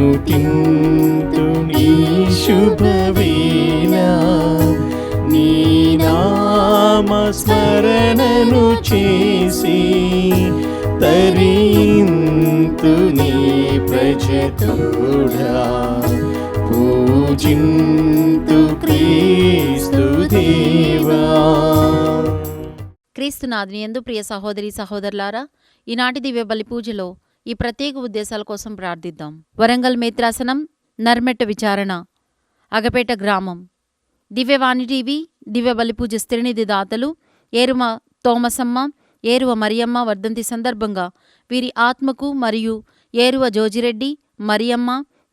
స్తుతింతు నీ శుభవేళ నీ నామ స్మరణను చేసి తరింతు నీ ప్రజతోడా పూజింతు క్రీస్తు దేవా. క్రీస్తునాథుని యందు ప్రియ సహోదరి సహోదరులారా, ఈనాటి దివ్య బలి పూజలో ఈ ప్రత్యేక ఉద్దేశాల కోసం ప్రార్థిద్దాం. వరంగల్ మేత్రాసనం, నర్మెట్ట విచారణ, అగపేట గ్రామం. దివ్యవాణి టీవీ దివ్య బలి పూజ స్థిరనిధి దాతలు ఏరుమ తోమసమ్మ, ఏరువ మరియమ్మ వర్ధంతి సందర్భంగా వీరి ఆత్మకు మరియు ఏరువ జోజిరెడ్డి, మరియమ్మ,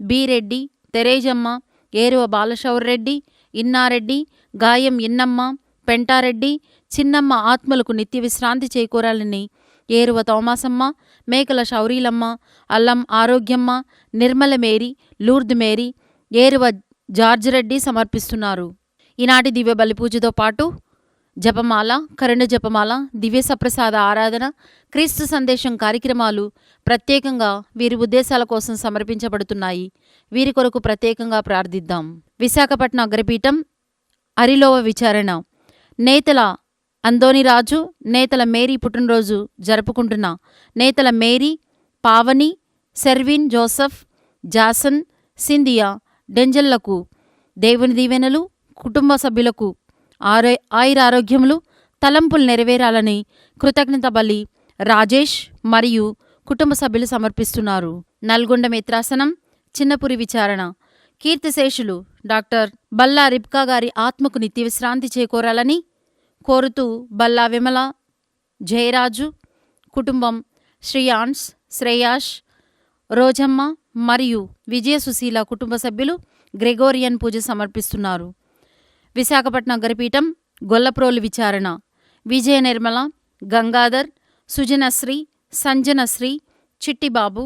బీరెడ్డి, తెరేజమ్మ, ఏరువ బాలశౌర్రెడ్డి, ఇన్నారెడ్డి, గాయం ఇన్నమ్మ, పెంటారెడ్డి, చిన్నమ్మ ఆత్మలకు నిత్య విశ్రాంతి చేకూరాలని ఏరువ తోమాసమ్మ, మేకల శౌరీలమ్మ, అల్లం ఆరోగ్యమ్మ, నిర్మల మేరీ, లూర్ద్ మేరీ, ఏరువ జార్జిరెడ్డి సమర్పిస్తున్నారు. ఈనాటి దివ్య బలిపూజతో పాటు జపమాల, కరుణ జపమాల, దివ్య సప్రసాద ఆరాధన, క్రీస్తు సందేశం కార్యక్రమాలు ప్రత్యేకంగా వీరి ఉద్దేశాల కోసం సమర్పించబడుతున్నాయి. వీరి కొరకు ప్రత్యేకంగా ప్రార్థిద్దాం. విశాఖపట్నం అగ్రపీఠం అరిలోవ విచారణ, నేతల అందోనిరాజు, నేతల మేరీ పుట్టినరోజు జరుపుకుంటున్న నేతల మేరీ, పావని, సెర్విన్, జోసఫ్, జాసన్, సింధియా, డెంజల్లకు దేవుని దీవెనలు, కుటుంబ సభ్యులకు ఆయురారోగ్యములు, తలంపులు నెరవేరాలని కృతజ్ఞత బలి రాజేష్ మరియు కుటుంబ సభ్యులు సమర్పిస్తున్నారు. నల్గొండ మిత్రాసనం, చిన్నపురి విచారణ, కీర్తిశేషులు డాక్టర్ బల్లా రిబ్కా గారి ఆత్మకు నిత్య విశ్రాంతి చేకూరాలని కోరుతూ బల్లా విమల, జయరాజు కుటుంబం, శ్రీయాన్స్, శ్రేయాష్, రోజమ్మ మరియు విజయ సుశీల కుటుంబ సభ్యులు గ్రెగోరియన్ పూజ సమర్పిస్తున్నారు. విశాఖపట్నం అగ్రపీఠం గొల్లప్రోలు విచారణ, విజయ నిర్మల, గంగాధర్, సుజనశ్రీ, సంజనశ్రీ, చిట్టిబాబు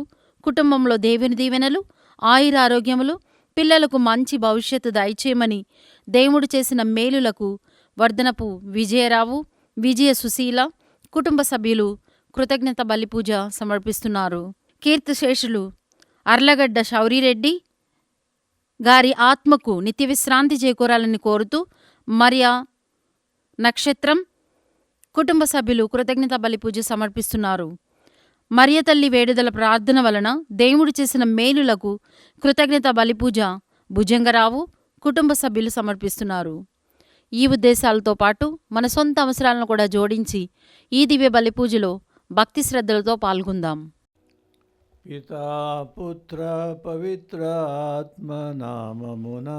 కుటుంబంలో దేవుని దీవెనలు, ఆయురారోగ్యములు, పిల్లలకు మంచి భవిష్యత్తు దయచేయమని దేవుడు చేసిన మేలులకు వర్ధనపు విజయరావు, విజయ సుశీల కుటుంబ సభ్యులు కృతజ్ఞత బలిపూజ సమర్పిస్తున్నారు. కీర్తిశేషులు అర్లగడ్డ శౌరీరెడ్డి గారి ఆత్మకు నిత్య విశ్రాంతి చేకూరాలని కోరుతూ మరియా నక్షత్రం కుటుంబ సభ్యులు కృతజ్ఞత బలిపూజ సమర్పిస్తున్నారు. మరియ తల్లి వేడుదల ప్రార్థన వలన దేవుడు చేసిన మేలులకు కృతజ్ఞత బలిపూజ భుజంగరావు కుటుంబ సభ్యులు సమర్పిస్తున్నారు. ఈ ఉద్దేశాలతో పాటు మన సొంత అవసరాలను కూడా జోడించి ఈ దివ్య బలిపూజలో భక్తి శ్రద్ధలతో పాల్గొందాం. పితా పుత్ర పవిత్ర ఆత్మ నామమునా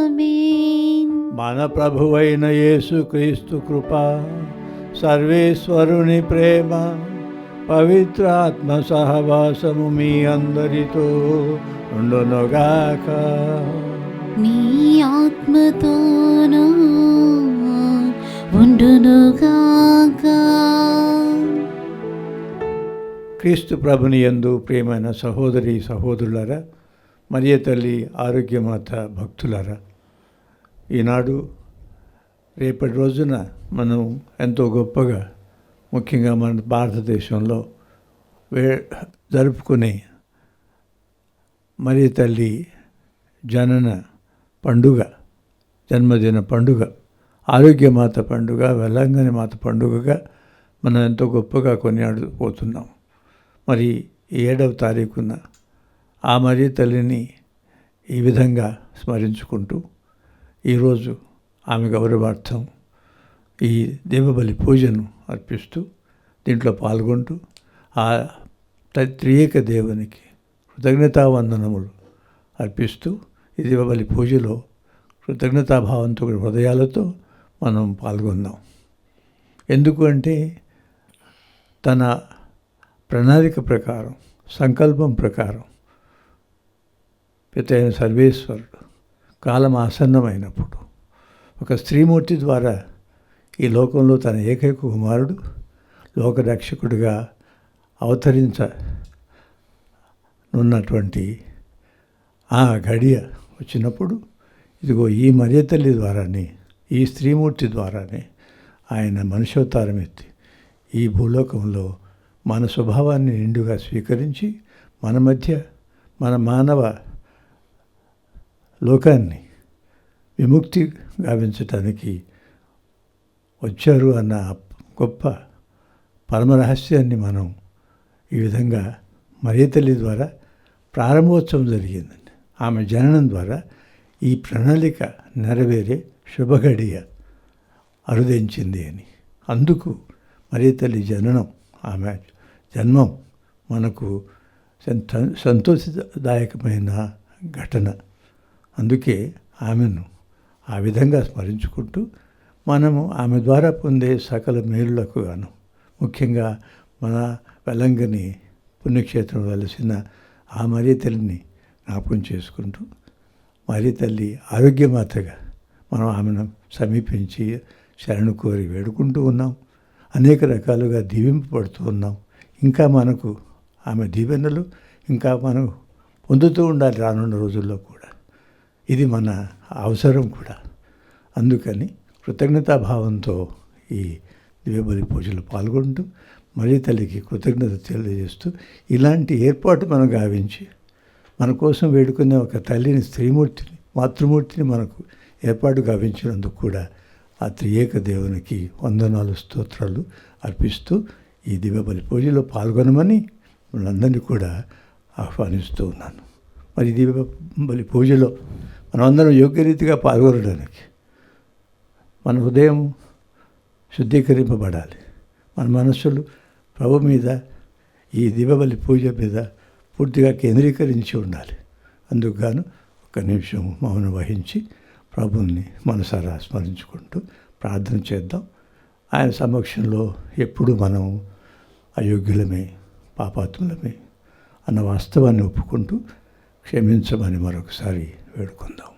ఆమేన్. మన ప్రభువైన యేసుక్రీస్తు కృప, సర్వేశ్వరుని ప్రేమ, పవిత్ర ఆత్మ సహవాసము మీ అందరితో ఉండునుగాక. నీ ఆత్మతోనూ ఉండునుగాక. క్రీస్తు ప్రభుని యందు ప్రియమైన సహోదరి సహోదరులారా, మరియ తల్లి ఆరోగ్యమాత భక్తులారా, ఈనాడు రేపటి రోజున మనం ఎంతో గొప్పగా, ముఖ్యంగా మన భారతదేశంలో జరుపుకునే మరియ తల్లి జనన పండుగ, జన్మదిన పండుగ, ఆరోగ్యమాత పండుగ, వెల్లంగని మాత పండుగగా మనం ఎంతో గొప్పగా కొనియాడిపోతున్నాం. మరి 7వ తారీఖున ఆ మరియ తల్లిని ఈ విధంగా స్మరించుకుంటూ ఈరోజు ఆమె గౌరవార్థం ఈ దేవబలి పూజను అర్పిస్తూ దీంట్లో పాల్గొంటూ ఆ త్రియేక దేవునికి కృతజ్ఞతావందనములు అర్పిస్తూ ఈ దేవబలి పూజలో కృతజ్ఞతాభావంతో హృదయాలతో మనం పాల్గొందాం. ఎందుకు అంటే తన ప్రణాళిక ప్రకారం, సంకల్పం ప్రకారం పితైన సర్వేశ్వరుడు కాలం ఆసన్నమైనప్పుడు ఒక స్త్రీమూర్తి ద్వారా ఈ లోకంలో తన ఏకైక కుమారుడు లోకరక్షకుడిగా అవతరించనున్నటువంటి ఆ గడియ వచ్చినప్పుడు ఇదిగో ఈ మరియ తల్లి ద్వారానే, ఈ స్త్రీమూర్తి ద్వారానే ఆయన మనుష్యోతారం ఎత్తి ఈ భూలోకంలో మన స్వభావాన్ని నిండుగా స్వీకరించి మన మధ్య మన మానవ లోకాన్ని విముక్తి గావించటానికి వచ్చారు అన్న గొప్ప పరమరహస్యాన్ని మనం ఈ విధంగా మరియ తల్లి ద్వారా ప్రారంభోత్సవం జరిగిందండి. ఆమె జననం ద్వారా ఈ ప్రణాళిక నెరవేరే శుభగడియ అరుదించింది అని. అందుకు మరియ తల్లి జననం, ఆమె జన్మం మనకు సంతోషదాయకమైన ఘటన. అందుకే ఆమెను ఆ విధంగా స్మరించుకుంటూ మనము ఆమె ద్వారా పొందే సకల మేలులకు గాను, ముఖ్యంగా మన వెలంగని పుణ్యక్షేత్రం వెలసిన ఆ మరియ తల్లిని జ్ఞాపకం చేసుకుంటూ, మరియ తల్లి ఆరోగ్యమాతగా మనం ఆమెను సమీపించి శరణు కోరి వేడుకుంటూ ఉన్నాం. అనేక రకాలుగా దీవింపబడుతూ ఉన్నాం. ఇంకా మనకు ఆమె దీవెనలు ఇంకా మనం పొందుతూ ఉండాలి రానున్న రోజుల్లో కూడా. ఇది మన అవసరం కూడా. అందుకని కృతజ్ఞతాభావంతో ఈ దివ్యబలి పూజలు పాల్గొంటూ మరియ తల్లికి కృతజ్ఞత తెలియజేస్తూ ఇలాంటి ఏర్పాటు మనం గావించి మన కోసం వేడుకునే ఒక తల్లిని, స్త్రీమూర్తిని, మాతృమూర్తిని మనకు ఏర్పాటు గావించినందుకు కూడా ఆ త్రియేక దేవునికి వందనాలు, స్తోత్రాలు అర్పిస్తూ ఈ దివ్యబలి పూజలో పాల్గొనమని వాళ్ళందరినీ కూడా ఆహ్వానిస్తూ ఉన్నాను. మరి దివ్యబలి పూజలో మనమందరం యోగ్యరీతిగా పాల్గొనడానికి మన హృదయం శుద్ధీకరింపబడాలి. మన మనస్సులు ప్రభు మీద, ఈ దివ్యబలి పూజ మీద పూర్తిగా కేంద్రీకరించి ఉండాలి. అందుకు గాను ఒక నిమిషం మౌనం వహించి ప్రభువుని మనసారా స్మరించుకుంటూ ప్రార్థన చేద్దాం. ఆయన సమక్షంలో ఎప్పుడు మనం అయోగ్యులమే, పాపాత్ములమే అన్న వాస్తవాన్ని ఒప్పుకుంటూ క్షమించమని మరొకసారి వేడుకుందాం.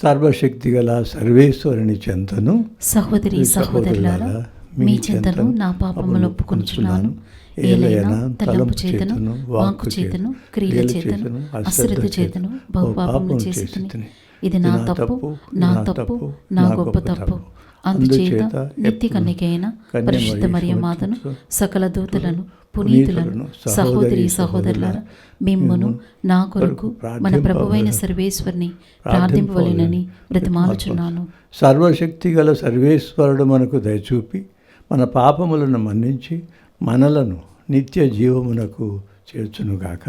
సర్వశక్తి గల సర్వేశ్వరుని చెంతను సహోదరి సహోదరులారా, మీ చెంతను నా పాపములు ఒప్పుకొనుచున్నాను. ఏలైనా తలంపు చేతను, వాక్కు చేతను, క్రియల చేతను, అశ్రద్ధ చేతను బహుపాపములు చేసితిని. ఇది నా తప్పు, నా తప్పు, నా గొప్ప తప్పు. అందుచేత నిత్య కన్యకైన పరిశుద్ధ మరియమాతను, సకల దూతలను, పునీతులను, సహోదరి సహోదరులారా, మిమ్మును నా కొరకు మన ప్రభువైన సర్వేశ్వరుని ప్రార్థింపవలెనని బ్రతిమాలుచున్నాను. సర్వశక్తి గల సర్వేశ్వరుడు మనకు దయచూపి మన పాపములను మన్నించి మనలను నిత్య జీవమునకు చేర్చునుగాక.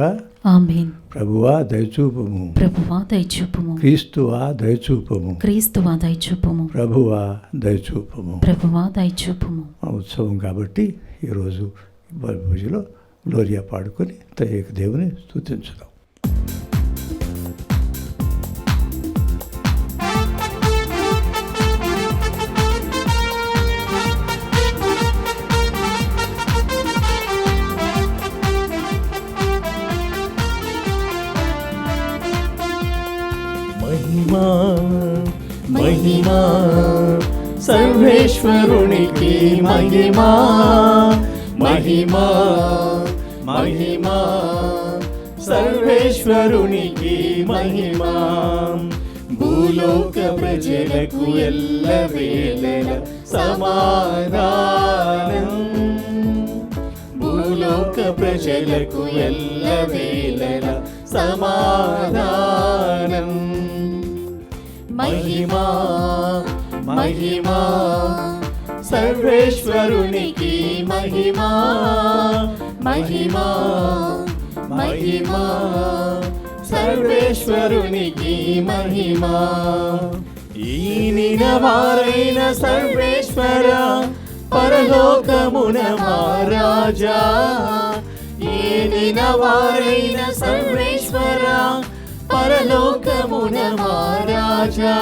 ఆమేన్. ప్రభువా దయచూపము, ప్రభువా దయచూపము. క్రీస్తువా దయచూపము, క్రీస్తువా దయచూపము. ప్రభువా దయచూపము. ప్రభువా దయచూపము. ఆ ఉత్సవం కాబట్టి ఈరోజు బలి పూజలో గ్లోరియా పాడుకొని త్రియేక దేవుని స్తుతించుదాం. మహిమా మహిమా సర్వేశ్వరునికి మహిమా, మహిమా మహిమా సర్వేశ్వరునికి మహిమా. భూలోక ప్రజలకు ఎల్లవేళల సమాధానం, భూలోక ప్రజలకు ఎల్లవేళల సమాధానం. మహిమా మహిమా సర్వేశ్వరునికి మహిమా, మహిమా మహిమా సర్వేశ్వరునికి మహిమా. ఈనిన వారైన సర్వేశ్వర పరలోకమున మహారాజా, ఈనిన వారైన సర్వేశ్వర పరలోకమున మహారాజా,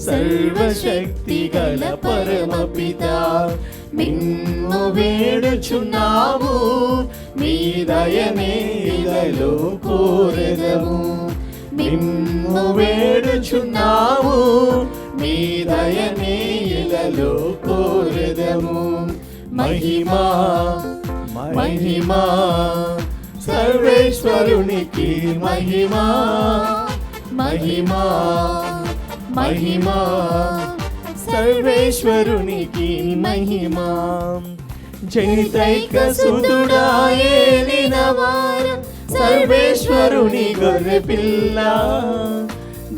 సర్వశక్తి గల పరమపిత నిన్ను వేడుచున్నాము, మీ దయనే ఇలలో కోరెదము. నిన్ను వేడుచున్నాము, మీ దయనే ఇలలో కోరెదము. మహిమా మహిమా సర్వేశ్వరునికి మహిమా, మహిమా మహిమా సర్వేశ్వరునికి మహిమా జనితైక సుతుడా ఏలిన వారం సర్వేశ్వరుని గొర్రె పిల్ల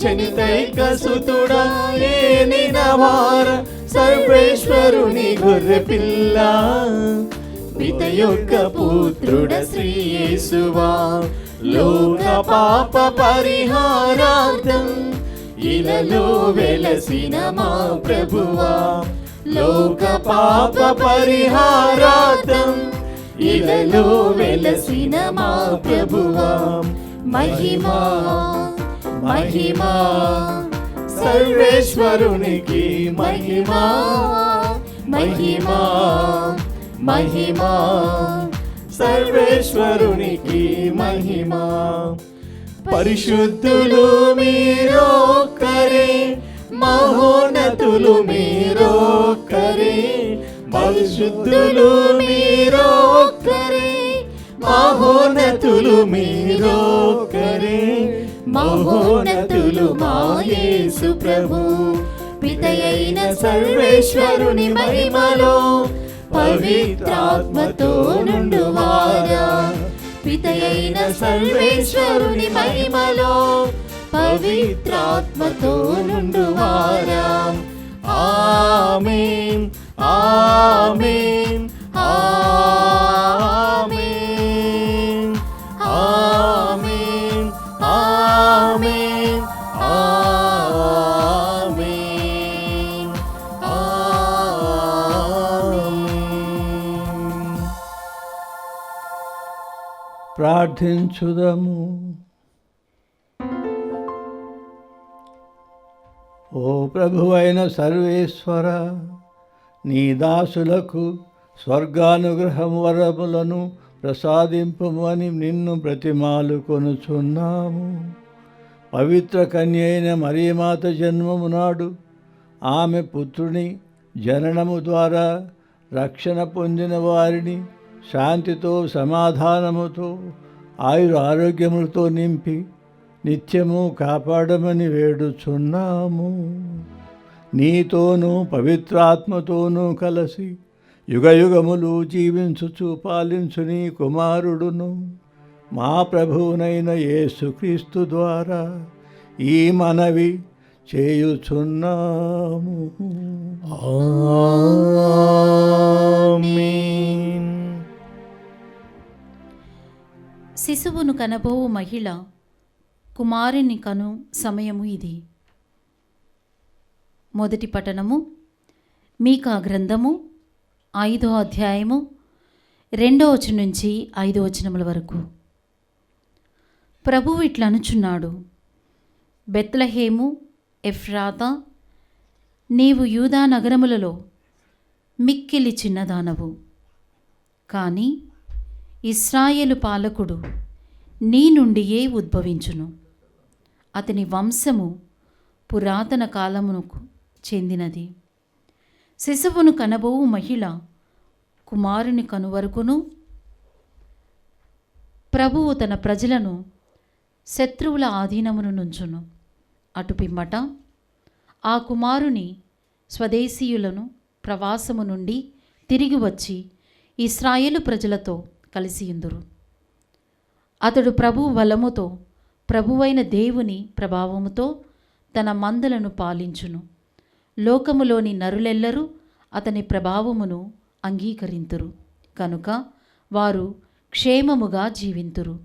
జనితైక సుతుడా ఏలిన వారం సర్వేశ్వరుని గొర్రె పిల్ల పిత యొక్క పుత్రుడ శ్రీ యేసువా లోక పాప పరిహారార్థం ఇలలో వెలసిన మా ప్రభువా లోక పాప పరిహారార్థం ఇలలో వెలసిన మా ప్రభువా మహిమా మహిమా సర్వేశ్వరునికి మహిమా మహిమా మహిమా సర్వేశ్వరునికి మహిమా పరిశుద్ధులు మీరొక్కరే మహోన్నతులు మీరొక్కరే పరిశుద్ధులు మీరొక్కరే మహోన్నతులు మీరొక్కరే మహోన్నతులు మా యేసు ప్రభు పితయైన సర్వేశ్వరుని మహిమలో పవిత్రాత్మతో నుండువారా పితయైన సర్వేశ్వరుని మహిమలో పవిత్రాత్మతో నుండువారా ఆమేన్ ఆమేన్ ఆమేన్ ఆమేన్ ఆమేన్ ఆమేన్ ఆమేన్. ప్రార్థించుదము. ఓ ప్రభువైన సర్వేశ్వర, నీ దాసులకు స్వర్గానుగ్రహం వరములను ప్రసాదింపుమని నిన్ను బ్రతిమాలుకొనుచున్నాము. పవిత్ర కన్య అయిన మరియమాత జన్మము నాడు ఆమె పుత్రుని జననము ద్వారా రక్షణ పొందిన వారిని శాంతితో సమాధానముతో ఆరోగ్యములతో నింపి నిత్యము కాపాడమని వేడుచున్నాము. నీతోనూ పవిత్రాత్మతోనూ కలిసి యుగయుగములు జీవించుచు పాలించు నీ కుమారుడును మా ప్రభువునైన యేసుక్రీస్తు ద్వారా ఈ మనవి చేయుచున్నాము. ఆమేన్. శిశువును కనబోవు మహిళ కుమారుని కను సమయము ఇది. మొదటి పఠనము మీకా గ్రంథము 5వ అధ్యాయము 2వ వచనం నుంచి 5వ వచనముల వరకు. ప్రభువు ఇట్లనుచున్నాడు, బెత్లెహేము ఎఫ్రాతా, నీవు యూదా నగరములలో మిక్కిలి చిన్నదానవు, కానీ ఇశ్రాయేలు పాలకుడు నీ నుండియే ఉద్భవించును. అతని వంశము పురాతన కాలమునకు చెందినది. శిశువును కనబోవు మహిళ కుమారుని కనువరకును ప్రభువు తన ప్రజలను శత్రువుల ఆధీనమును నుంచును. అటు పిమ్మట ఆ కుమారుని స్వదేశీయులను ప్రవాసము నుండి తిరిగి వచ్చి ఇశ్రాయేలు ప్రజలతో కలిసియుందురు. అతడు ప్రభువు బలముతో, ప్రభువైన దేవుని ప్రభావముతో తన మందలను పాలించును. లోకములోని నరులెల్లరూ అతని ప్రభావమును అంగీకరింతురు కనుక వారు క్షేమముగా జీవింతురు.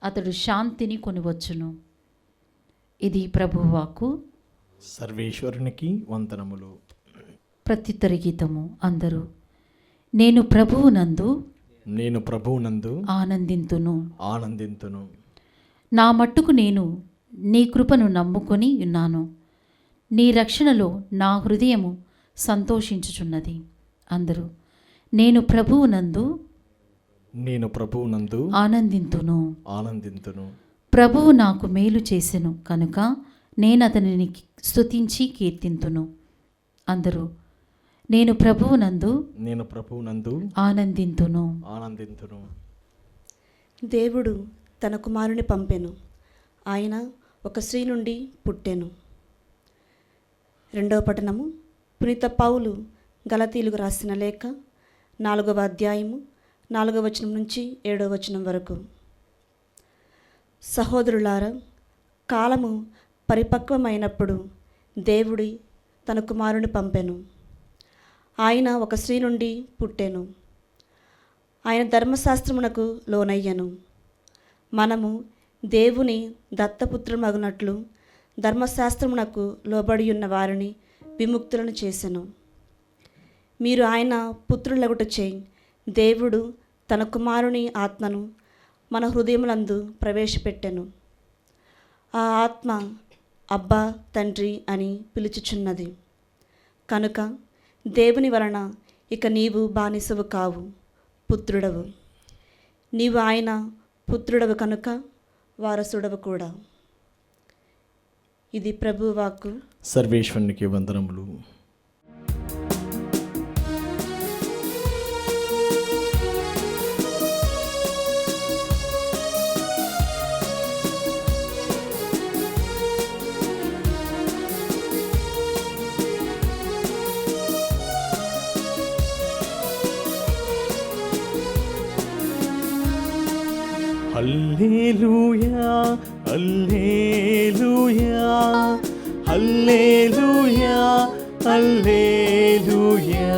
అతడు శాంతిని కొనివచ్చును. ఇది ప్రభువాకు. సర్వేశ్వరునికి వందనములు. ప్రత్యుత్తర గీతము. అందరూ నేను ప్రభువునందు ఆనందింతును. నా మట్టుకు నేను నీ కృపను నమ్ముకొని ఉన్నాను. నీ రక్షణలో నా హృదయము సంతోషించుచున్నది. అందరూ నేను ప్రభువునందు ఆనందింతును. ప్రభువు నాకు మేలు చేసెను కనుక నేను అతనిని స్తుతించి కీర్తింతును. అందరూ నేను ప్రభువునందు ఆనందింతును. దేవుడు తన కుమారుని పంపెను. ఆయన ఒక స్త్రీ నుండి పుట్టెను. రెండవ పఠనము పునీత పౌలు గలతీయులకు రాసిన లేఖ 4వ అధ్యాయము 4వ వచనం నుంచి 7వ వచనం వరకు. సహోదరులారా, కాలము పరిపక్వమైనప్పుడు దేవుడి తన కుమారుని పంపెను. ఆయన ఒక స్త్రీ నుండి పుట్టెను. ఆయన ధర్మశాస్త్రమునకు లోనయ్యను. మనము దేవుని దత్తపుత్రుమగునట్లు ధర్మశాస్త్రమునకు లోబడి ఉన్న వారిని విముక్తులను చేసెను. మీరు ఆయన పుత్రులగుటచే దేవుడు తన కుమారుని ఆత్మను మన హృదయములందు ప్రవేశపెట్టెను. ఆ ఆత్మ అబ్బా తండ్రి అని పిలుచుచున్నది. కనుక దేవుని వలన ఇక నీవు బానిసవు కావు, పుత్రుడవు. నీవు ఆయన పుత్రుడవు కనుక వారసుడవు కూడా. ఇది ప్రభువాక్కు. సర్వేశ్వరునికి వందనములు. హల్లెలూయా హల్లెలూయా హల్లెలూయా హల్లెలూయా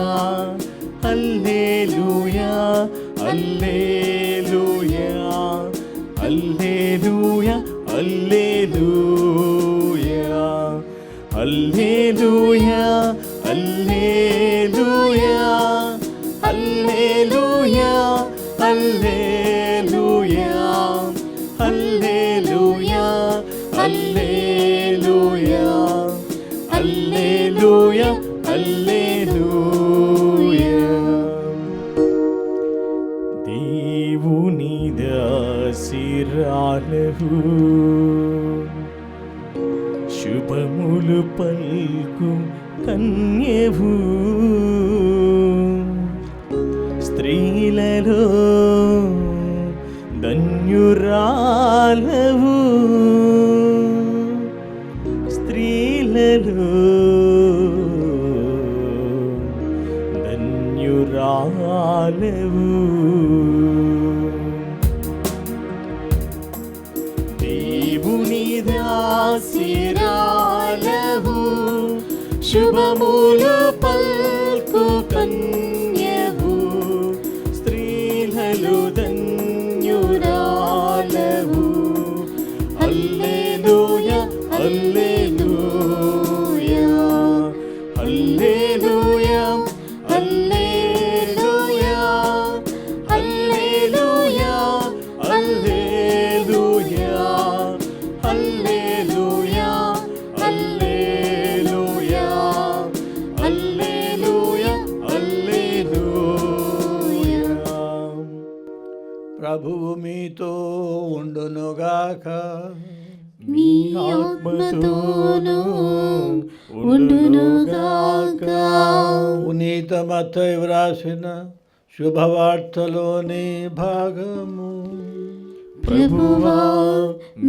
హల్లెలూయా హల్లెలూయా హల్లెలూయా హల్లెలూయా హల్లెలూయా హల్లెలూయా హల్లెలూయా హల్లెలూయా హల్లెలూయా హల్లెలూయా హల్లెలూయా హల్లెలూయా. దేవుని దాసిరాలవు, శుభములు పల్కు కన్యవు, స్త్రీలలో ధన్యురాలవు, స్త్రీలలో ధన్యురాలవు. దేవుని దాసిరాలవు, శుభములు పల్కు కన్యవు, స్త్రీలలో ధన్యురాలవు. హల్లెలూయా హల్లెలూయా హల్లెలూయా హల్లెలూయా హల్లెలూయా హల్లెలూయా హల్లెలూయా హల్లెలూయా హల్లెలూయా హల్లెలూయా. ప్రభువు మీతో ఉండునుగాక. మీ ఆత్మతోనూ ఉండునుగాక. పునీత మత్తయి వ్రాసిన శుభవార్తలోని భాగము. ప్రభువా,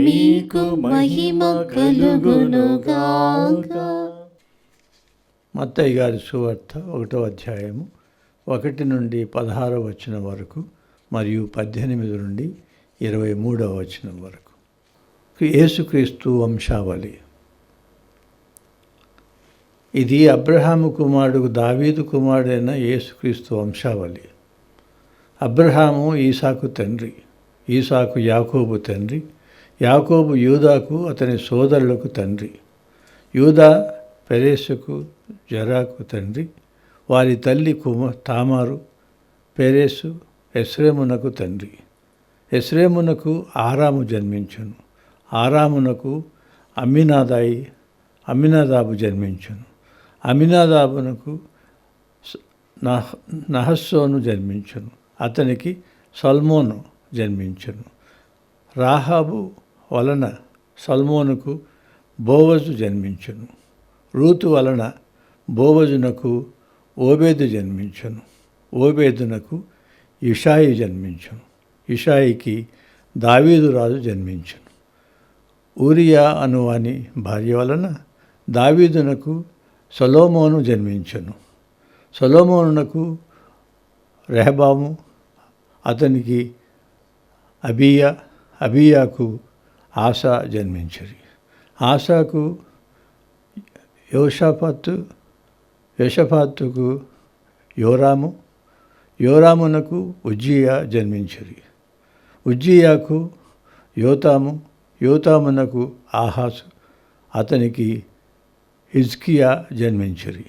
మీకు మహిమ కలుగునుగాక. మత్తయి గారి సువార్త 1వ అధ్యాయము 1 నుండి 16వ వచనం వరకు మరియు 18 నుండి 23వ వచనం వరకు. యేసుక్రీస్తు వంశావళి. ఇది అబ్రహాము కుమారుడు దావీదు కుమారుడైన యేసుక్రీస్తు వంశావళి. అబ్రహాము ఈసాకు తండ్రి, ఈసాకు యాకోబు తండ్రి, యాకోబు యూదాకు అతని సోదరులకు తండ్రి, యూదా పెరేసుకు జరాకు తండ్రి, వారి తల్లి తామారు. పెరేసు ఎస్రేమునకు తండ్రి, ఎస్రేమునకు ఆరాము జన్మించును, ఆరామునకు అమ్మినాదాబు జన్మించును, అమ్మినాదాబునకు నహస్సోను జన్మించును, అతనికి సల్మోను జన్మించును. రాహాబు వలన సల్మోనుకు బోవజు జన్మించును, రూతు వలన బోవజునకు ఓబేదు జన్మించును, ఓబేదునకు ఇషాయి జన్మించును, ఇషాయికి దావీదు రాజు జన్మించును. ఊరియా అనువాని భార్య వలన దావీదునకు సొలొమోను జన్మించెను. సొలొమోనునకు రెహబాము, అతనికి అబీయాకు ఆసా జన్మించిరి. ఆసాకు యోషాఫాతుకు యోరాము, యోరామునకు ఉజ్జియా జన్మించిరి. ఉజ్జియాకు యోతామునకు ఆహాసు, అతనికి హిజ్కియా జన్మించిరి.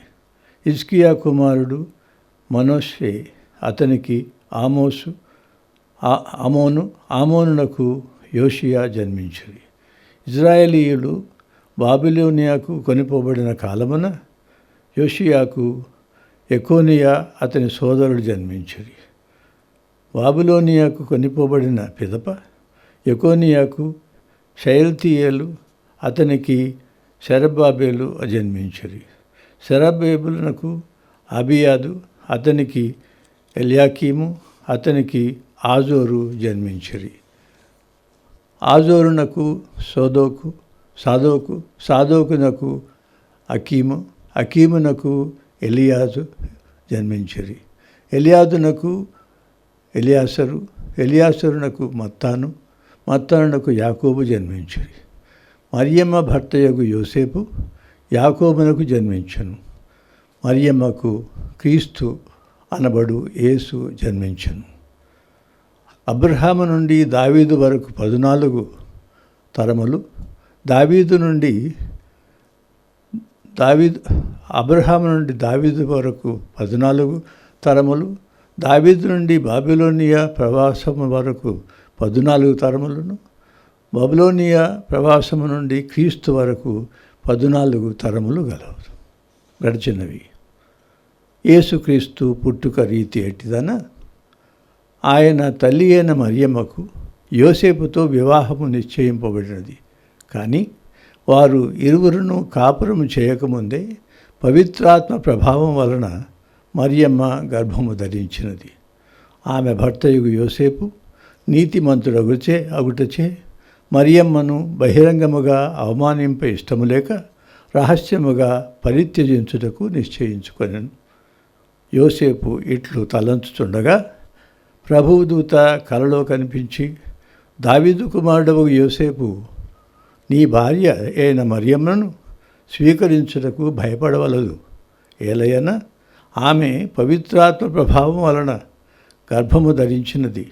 హిజ్కియా కుమారుడు మనోషే, అతనికి ఆమోనునకు యోషియా జన్మించిరి. ఇజ్రాయేలీయులు బాబిలోనియాకు కొనిపోబడిన కాలమున యోషియాకు ఎకోనియా అతని సోదరుడు జన్మించిరి. బాబిలోనియాకు కొనిపోబడిన పిదప ఎకోనియాకు షయల్తీయేలు, అతనికి సెరబ్బాబేలు జన్మించిరి. సెరబ్బాబేలునకు అబియాదు, అతనికి ఎల్యాకీము, అతనికి ఆజోరు జన్మించిరి. ఆజోరునకు సాదోకునకు అకీమునకు ఎలియాజు జన్మించిరి. ఎలియాదునకు ఎలియాసరునకు మత్తానునకు యాకోబు జన్మించిరి. మరియమ్మ భర్తయగు యోసేపు యాకోబునకు జన్మించెను. మరియమ్మకు క్రీస్తు అనబడు యేసు జన్మించెను. అబ్రహాము నుండి దావీదు వరకు 14 తరములు, అబ్రహాము నుండి దావీదు వరకు 14 తరములు, దావీదు నుండి బాబిలోనియా ప్రవాసము వరకు 14 తరములను, బాబిలోనియా ప్రవాసము నుండి క్రీస్తు వరకు 14 తరములు గడిచినవి. యేసుక్రీస్తు పుట్టుక రీతి ఎట్టిదన, ఆయన తల్లి అయిన మరియమ్మకు యోసేపుతో వివాహము నిశ్చయింపబడినది. కానీ వారు ఇరువురును కాపురము చేయకముందే పవిత్రాత్మ ప్రభావం వలన మరియమ్మ గర్భము ధరించినది. ఆమె భర్తయగు యోసేపు నీతిమంతుడగుటచే మరియమ్మను బహిరంగముగా అవమానింప ఇష్టము లేక రహస్యముగా పరిత్యజించుటకు నిశ్చయించుకొనెను. యోసేపు ఇట్లు తలంచుచుండగా ప్రభువు దూత కలలో కనిపించి, దావీదు కుమారుడవు యోసేపు, నీ భార్య అయిన మరియమ్మను స్వీకరించుటకు భయపడవలదు. ఏలయన ఆమె పవిత్రాత్మ ప్రభావం వలన గర్భము ధరించినది.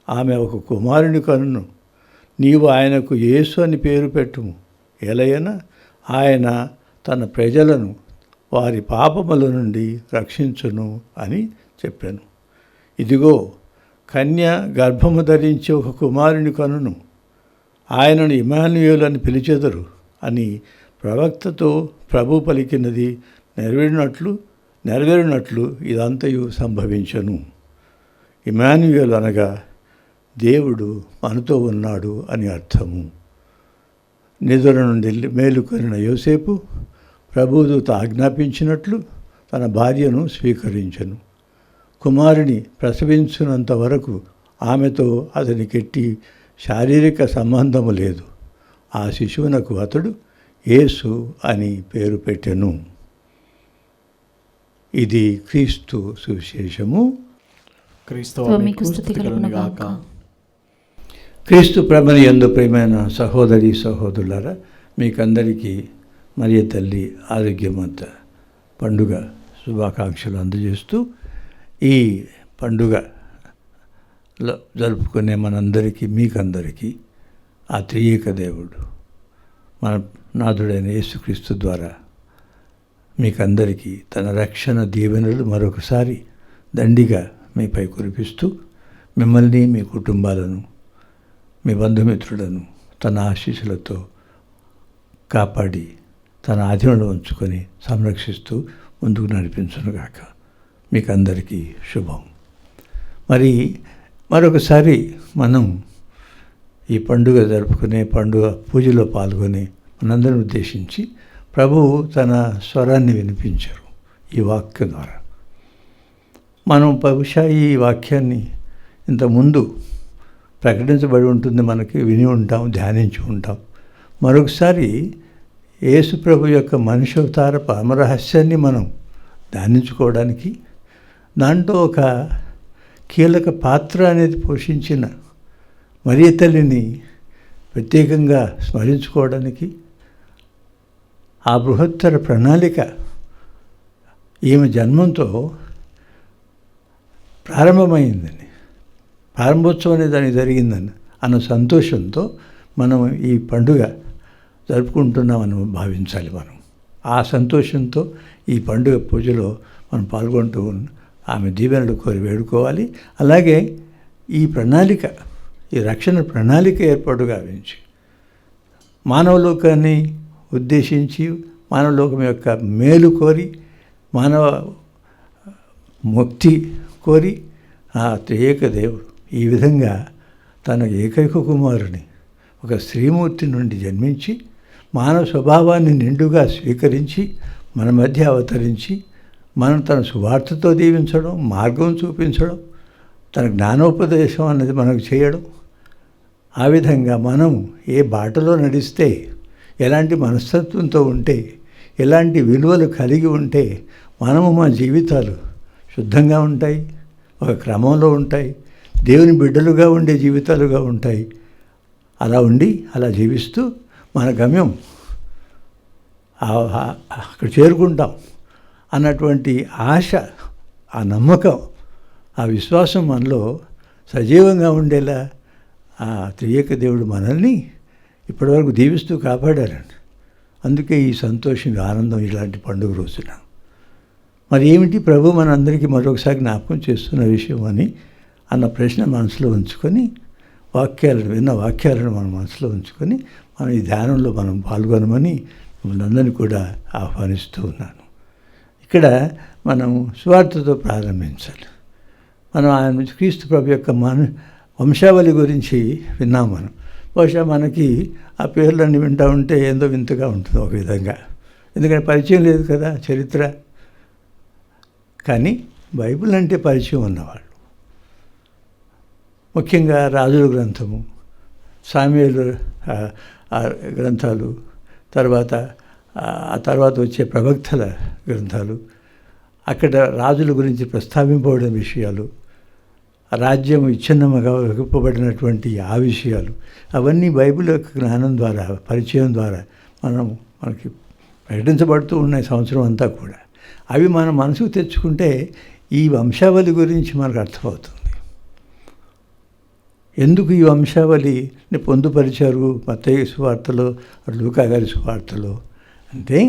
ఆమె ఒక కుమారుని కనును. నీవు ఆయనకు యేసు అని పేరు పెట్టుము. ఏలయన ఆయన తన ప్రజలను వారి పాపముల నుండి రక్షించును అని చెప్పాను. ఇదిగో, కన్య గర్భము ధరించి ఒక కుమారుని కనును. ఆయనను ఇమ్మానుయేలు అని పిలిచెదరు అని ప్రవక్తతో ప్రభు పలికినది నెరవేరినట్లు ఇదంతయు సంభవించను. ఇమ్మానుయేలు అనగా దేవుడు మనతో ఉన్నాడు అని అర్థము. నిద్ర నుండి మేలుకొనిన యోసేపు ప్రభుదూత ఆజ్ఞాపించినట్లు తన భార్యను స్వీకరించెను. కుమారుని ప్రసవించినంత వరకు ఆమెతో అతనికెట్టి శారీరక సంబంధము లేదు. ఆ శిశువునకు అతడు యేసు అని పేరు పెట్టెను. ఇది క్రీస్తు సువిశేషము. క్రీస్తు ప్రభుని యందు ప్రియమైన సహోదరి సహోదరులారా, మీకందరికీ మరియ తల్లి ఆరోగ్యమంత పండుగ శుభాకాంక్షలు అందజేస్తూ, ఈ పండుగలో జరుపుకునే మనందరికీ, మీకందరికీ ఆ త్రియేక దేవుడు మన నాథుడైన యేసుక్రీస్తు ద్వారా మీకందరికీ తన రక్షణ దీవెనలు మరొకసారి దండిగా మీపై కురిపిస్తూ, మిమ్మల్ని, మీ కుటుంబాలను, మీ బంధుమిత్రులను తన ఆశీస్సులతో కాపాడి తన ఆధీనంలో ఉంచుకొని సంరక్షిస్తూ ముందుకు నడిపించునుగాక. మీకు అందరికీ శుభం. మరి మరొకసారి మనం ఈ పండుగ జరుపుకునే పండుగ పూజలో పాల్గొని మనందరిని ఉద్దేశించి ప్రభువు తన స్వరాన్ని వినిపించారు ఈ వాక్యం ద్వారా. మనం బహుశా ఈ వాక్యాన్ని ఇంతకుముందు ప్రకటించబడి ఉంటుంది, మనకి విని ఉంటాం, ధ్యానించి ఉంటాం. మరొకసారి యేసు ప్రభు యొక్క మనుష్యావతార పరమరహస్యాన్ని మనం ధ్యానించుకోవడానికి, దాంట్లో ఒక కీలక పాత్ర అనేది పోషించిన మరియ తల్లిని ప్రత్యేకంగా స్మరించుకోవడానికి, ఆ బృహత్తర ప్రణాళిక ఈమె జన్మంతో ప్రారంభమైందని, ప్రారంభోత్సవం అనేది దానికి జరిగిందని అన్న సంతోషంతో మనం ఈ పండుగ జరుపుకుంటున్నామని భావించాలి. మనం ఆ సంతోషంతో ఈ పండుగ పూజలో మనం పాల్గొంటూ ఆమె దీవెనలు కోరి వేడుకోవాలి. అలాగే ఈ ప్రణాళిక, ఈ రక్షణ ప్రణాళిక ఏర్పాటు గావించి మానవలోకాన్ని ఉద్దేశించి, మానవలోకం యొక్క మేలు కోరి, మానవ ముక్తి కోరి ఆ త్రియేక దేవుడు ఈ విధంగా తన ఏకైక కుమారుని ఒక స్త్రీమూర్తి నుండి జన్మించి, మానవ స్వభావాన్ని నిండుగా స్వీకరించి మన మధ్య అవతరించి మనం తన సువార్తతో దీవించడం, మార్గం చూపించడం, తన జ్ఞానోపదేశం అన్నది మనకు చేయడం, ఆ విధంగా మనం ఏ బాటలో నడిస్తే, ఎలాంటి మనస్తత్వంతో ఉంటే, ఎలాంటి విలువలు కలిగి ఉంటే మనము మా జీవితాలు శుద్ధంగా ఉంటాయి, ఒక క్రమంలో ఉంటాయి, దేవుని బిడ్డలుగా ఉండే జీవితాలుగా ఉంటాయి. అలా ఉండి అలా జీవిస్తూ మన గమ్యం అక్కడ చేరుకుంటాం అన్నటువంటి ఆశ, ఆ నమ్మకం, ఆ విశ్వాసం మనలో సజీవంగా ఉండేలా ఆ త్రియేక దేవుడు మనల్ని ఇప్పటివరకు దీవిస్తూ కాపాడారండి. అందుకే ఈ సంతోషం, ఆనందం ఇలాంటి పండుగ రోజున. మరి ఏమిటి ప్రభు మనందరికీ మరొకసారి జ్ఞాపకం చేస్తున్న విషయం అని అన్న ప్రశ్న మనసులో ఉంచుకొని, విన్న వాక్యాలను మన మనసులో ఉంచుకొని మనం ఈ ధ్యానంలో మనం పాల్గొనమని మిమ్మల్ని అందరినీ కూడా ఆహ్వానిస్తూ ఉన్నాను. ఇక్కడ మనం సువార్తతో ప్రారంభించాలి. మనం ఆయన క్రీస్తు ప్రభు యొక్క వంశావళి గురించి విన్నాం. మనం బహుశా మనకి ఆ పేర్లన్నీ వింటూ ఉంటే ఏందో వింతగా ఉంటుంది ఒక విధంగా, ఎందుకంటే పరిచయం లేదు కదా చరిత్ర. కానీ బైబిల్ అంటే పరిచయం ఉన్నవాళ్ళు, ముఖ్యంగా రాజుల గ్రంథము, సామ్యూయేలు గ్రంథాలు, ఆ తర్వాత వచ్చే ప్రవక్తల గ్రంథాలు, అక్కడ రాజుల గురించి ప్రస్తావింపబడిన విషయాలు, రాజ్యం విచ్ఛిన్నముగా విప్పబడినటువంటి ఆ విషయాలు, అవన్నీ బైబిల్ యొక్క జ్ఞానం ద్వారా, పరిచయం ద్వారా మనకి ప్రకటించబడుతూ ఉన్నాయి సంవత్సరం అంతా కూడా. అవి మన మనసుకు తెచ్చుకుంటే ఈ వంశావళి గురించి మనకు అర్థమవుతుంది. ఎందుకు ఈ వంశావళిని పొందుపరిచారు మత్తయి సువార్తలో, లూకా గారి సువార్తలో అంటే,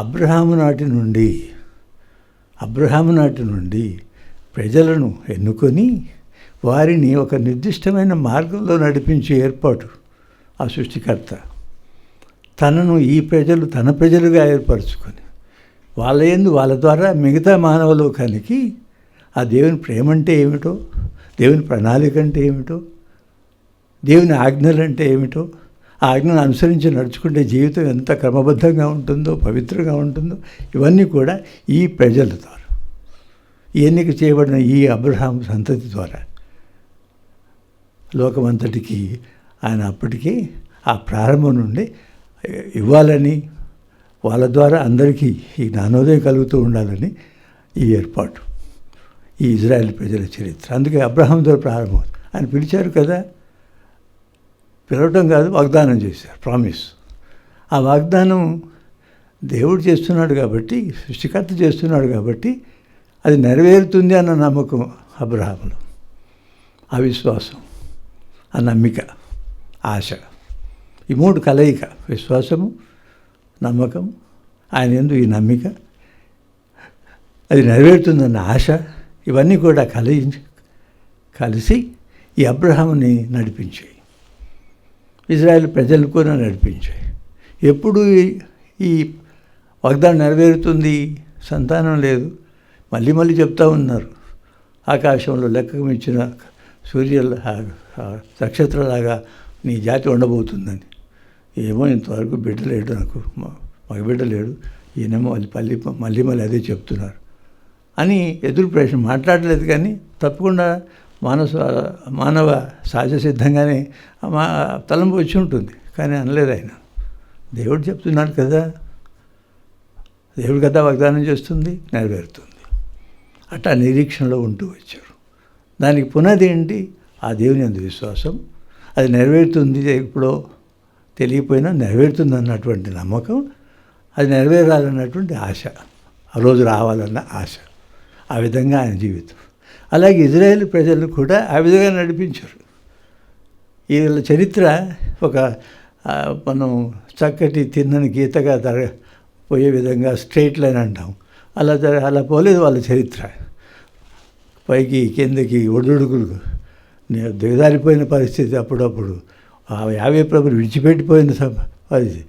అబ్రహాము నాటి నుండి ప్రజలను ఎన్నుకొని వారిని ఒక నిర్దిష్టమైన మార్గంలో నడిపించే ఏర్పాటు ఆ సృష్టికర్త. తనను ఈ ప్రజలు తన ప్రజలుగా ఏర్పరచుకొని వాళ్ళ ద్వారా మిగతా మానవలోకానికి ఆ దేవుని ప్రేమ అంటే ఏమిటో, దేవుని ప్రణాళిక అంటే ఏమిటో, దేవుని ఆజ్ఞలు అంటే ఏమిటో, ఆ ఆజ్ఞను అనుసరించి నడుచుకుంటే జీవితం ఎంత క్రమబద్ధంగా ఉంటుందో, పవిత్రంగా ఉంటుందో, ఇవన్నీ కూడా ఈ ప్రజల ద్వారా, ఈ ఎన్నిక చేయబడిన ఈ అబ్రహాం సంతతి ద్వారా లోకమంతటికి ఆయన అప్పటికే ఆ ప్రారంభం నుండి ఇవ్వాలని, వాళ్ళ ద్వారా అందరికీ ఈ జ్ఞానోదయం కలుగుతూ ఉండాలని ఈ ఏర్పాటు, ఈ ఇజ్రాయెల్ ప్రజల చరిత్ర. అందుకే అబ్రహాం ద్వారా ప్రారంభం. ఆయన పిలిచారు కదా, పిలవటం కాదు, వాగ్దానం చేశారు, ప్రామిస్. ఆ వాగ్దానం దేవుడు చేస్తున్నాడు కాబట్టి, సృష్టికర్త చేస్తున్నాడు కాబట్టి అది నెరవేరుతుంది అన్న నమ్మకం అబ్రహాములో, ఆ విశ్వాసం, ఆ నమ్మిక, ఆశ, ఈ మూడు కలయిక, విశ్వాసము, నమ్మకం, ఆయన యందు ఈ నమ్మిక, అది నెరవేరుతుందన్న ఆశ, ఇవన్నీ కూడా కలిసి ఈ అబ్రహాముని నడిపించాయి, ఇజ్రాయెల్ ప్రజలు కూడా నడిపించాయి. ఎప్పుడు ఈ వాగ్దానం నెరవేరుతుంది? సంతానం లేదు, మళ్ళీ చెప్తా ఉన్నారు. ఆకాశంలో లెక్కకు మించిన సూర్య నక్షత్రలాగా నీ జాతి ఉండబోతుందని. ఏమో ఇంతవరకు బిడ్డ లేడు, నాకు మగబిడ్డ లేడు, ఈయనేమో మళ్ళీ అదే చెప్తున్నారు అని ఎదురు ప్రశ్న మాట్లాడలేదు. కానీ తప్పకుండా మానవ సహజ సిద్ధంగానే తలంపు వచ్చి ఉంటుంది. కానీ అనలేదు ఆయన. దేవుడు చెప్తున్నాడు కదా, దేవుడు కదా వాగ్దానం చేస్తుంది, నెరవేరుతుంది. అట్లా నిరీక్షణలో ఉంటూ వచ్చారు. దానికి పునాది ఏంటి? ఆ దేవుని యందు విశ్వాసం. అది నెరవేరుతుంది, ఎప్పుడో తెలియపోయినా నెరవేరుతుంది అన్నటువంటి నమ్మకం, అది నెరవేరాలన్నటువంటి ఆశ, ఆ రోజు రావాలన్న ఆశ. ఆ విధంగా ఆయన జీవితం. అలాగే ఇజ్రాయేల్ ప్రజలు కూడా ఆ విధంగా నడిపించారు. వీళ్ళ చరిత్ర ఒక మనం చక్కటి తిన్నని గీతగా పోయే విధంగా స్ట్రైట్ లైన్ అంటాం, అలా పోలేదు వాళ్ళ చరిత్ర. పైకి కిందకి ఒడుడుగులు దిగజారిపోయిన పరిస్థితి. అప్పుడప్పుడు ఆ యావే ప్రభుని విడిచిపెట్టిపోయిన పరిస్థితి.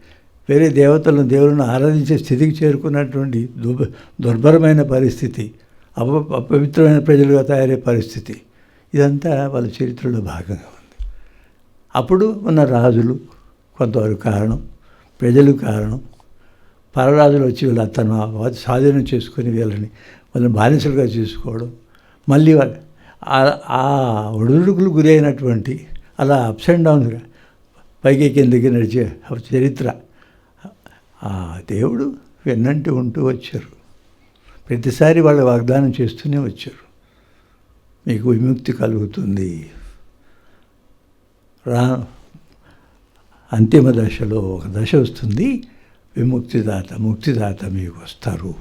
వేరే దేవులను ఆరాధించే స్థితికి చేరుకున్నటువంటి దుర్భరమైన పరిస్థితి, అపవిత్రమైన ప్రజలుగా తయారయ్యే పరిస్థితి. ఇదంతా వాళ్ళ చరిత్రలో భాగంగా ఉంది. అప్పుడు ఉన్న రాజులు కొంతవరకు కారణం, ప్రజలు కారణం. పరరాజులు వచ్చి వీళ్ళు తన స్వాధీనం చేసుకొని వాళ్ళని బానిసలుగా చేసుకోవడం, మళ్ళీ ఆ ఒడుదుడుకులు గురి అయినటువంటి అలా అప్స్ అండ్ డౌన్స్గా పైకి కిందకి నడిచే చరిత్ర ఆ దేవుడు వెన్నంటి ఉంటూ వచ్చారు. ప్రతిసారి వాళ్ళు వాగ్దానం చేస్తూనే వచ్చారు, మీకు విముక్తి కలుగుతుంది. అంతిమ దశలో ఒక దశ వస్తుంది, ముక్తిదాత మీకు వస్తారు,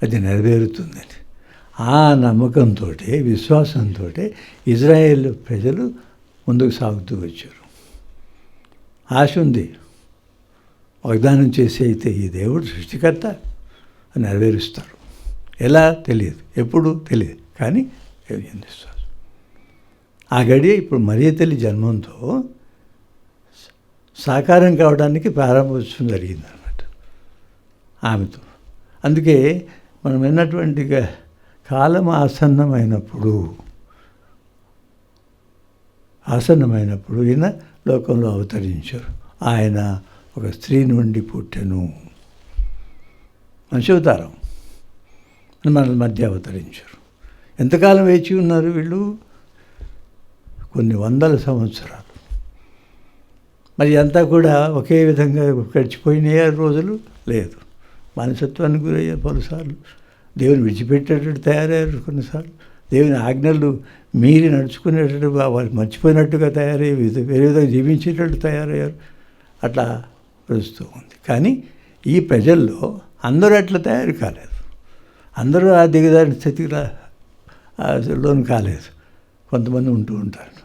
అది నెరవేరుతుందని. ఆ నమ్మకంతో, విశ్వాసంతో ఇజ్రాయేల్ ప్రజలు ముందుకు సాగుతూ వచ్చారు. ఆశ ఉంది, వాగ్దానం చేసి అయితే ఈ దేవుడు సృష్టికర్త నెరవేరుస్తాడు. ఎలా తెలియదు, ఎప్పుడు తెలియదు, కానీ విశ్వాసం. ఆ గడియ ఇప్పుడు మరియ తల్లి జన్మంతో సాకారం కావడానికి ప్రారంభోత్సవం జరిగిందనమాట ఆమెతో. అందుకే మనం విన్నటువంటి కాలం ఆసన్నమైనప్పుడు ఈయన లోకంలో అవతరించారు. ఆయన ఒక స్త్రీ నుండి పుట్టెను, మనిషి అవతారం మన మధ్య అవతరించారు. ఎంతకాలం వేచి ఉన్నారు వీళ్ళు? కొన్ని వందల సంవత్సరాలు. మరి అంతా కూడా ఒకే విధంగా గడిచిపోయినాయా రోజులు? లేదు. మానసత్వానికి గురయ్యారు పలుసార్లు, దేవుని విడిచిపెట్టేటట్టు తయారయ్యారు కొన్నిసార్లు, దేవుని ఆజ్ఞలు మీరి నడుచుకునేటట్టు వాళ్ళు మర్చిపోయినట్టుగా తయారయ్యి వేరే విధంగా జీవించేటట్టు తయారయ్యారు. అట్లా నడుస్తూ ఉంది. కానీ ఈ ప్రజల్లో అందరూ అట్లా తయారు కాలేదు, అందరూ ఆ దిగజారిన స్థితికి లోను కాలేదు. కొంతమంది ఉంటూ ఉంటారు అనమాట.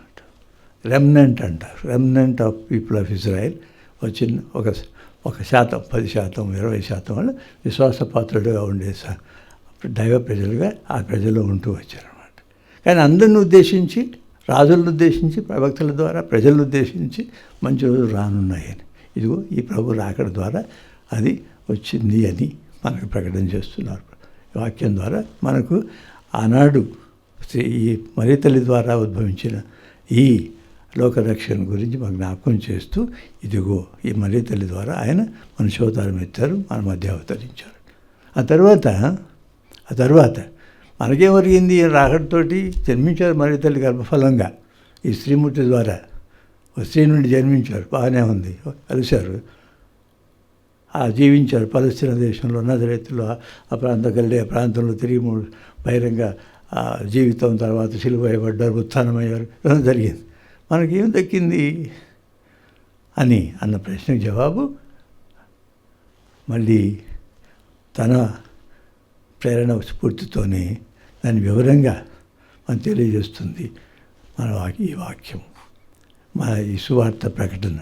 రెమ్నెంట్ అంటారు, remnant of people of Israel. వచ్చిన ఒక శాతం, 10%, 20% వాళ్ళు విశ్వాసపాత్రుడుగా ఉండే దైవ ప్రజలుగా ఆ ప్రజల్లో ఉంటూ వచ్చారన్నమాట. కానీ అందరిని ఉద్దేశించి, రాజులను ఉద్దేశించి, ప్రవక్తల ద్వారా ప్రజలను ఉద్దేశించి మంచి రోజులు రానున్నాయని, ఇదిగో ఈ ప్రభు రాకడ ద్వారా అది వచ్చింది అని మనకు ప్రకటన చేస్తున్నారు. వాక్యం ద్వారా మనకు ఆనాడు ఈ మరియ తల్లి ద్వారా ఉద్భవించిన ఈ లోకరక్షణ గురించి మాకు జ్ఞాపకం చేస్తూ, ఇదిగో ఈ మరియ తల్లి ద్వారా ఆయన మనుష్యావతారం ఎత్తారు, మన మధ్య అవతరించారు. ఆ తర్వాత మనకేం జరిగింది? రాకడతోటి జన్మించారు మరియ తల్లి గర్భఫలంగా ఈ స్త్రీమూర్తి ద్వారా. ఒక స్త్రీ నుండి జన్మించారు, బాగానే ఉంది, కలిశారు, జీవించారు పలస్తీనా దేశంలో, నజరేతులో, ఆ గలిలయ ప్రాంతంలో తిరిగి బహిరంగ జీవితం, తర్వాత సిలువ వేయబడ్డారు, ఉత్థానమయ్యారు, జరిగింది. మనకేం దక్కింది అన్న ప్రశ్నకు జవాబు మళ్ళీ తన ప్రేరణ స్ఫూర్తితోనే దాన్ని వివరంగా మనం తెలియజేస్తుంది మన ఈ వాక్యం, మన ఈ సువార్త ప్రకటన.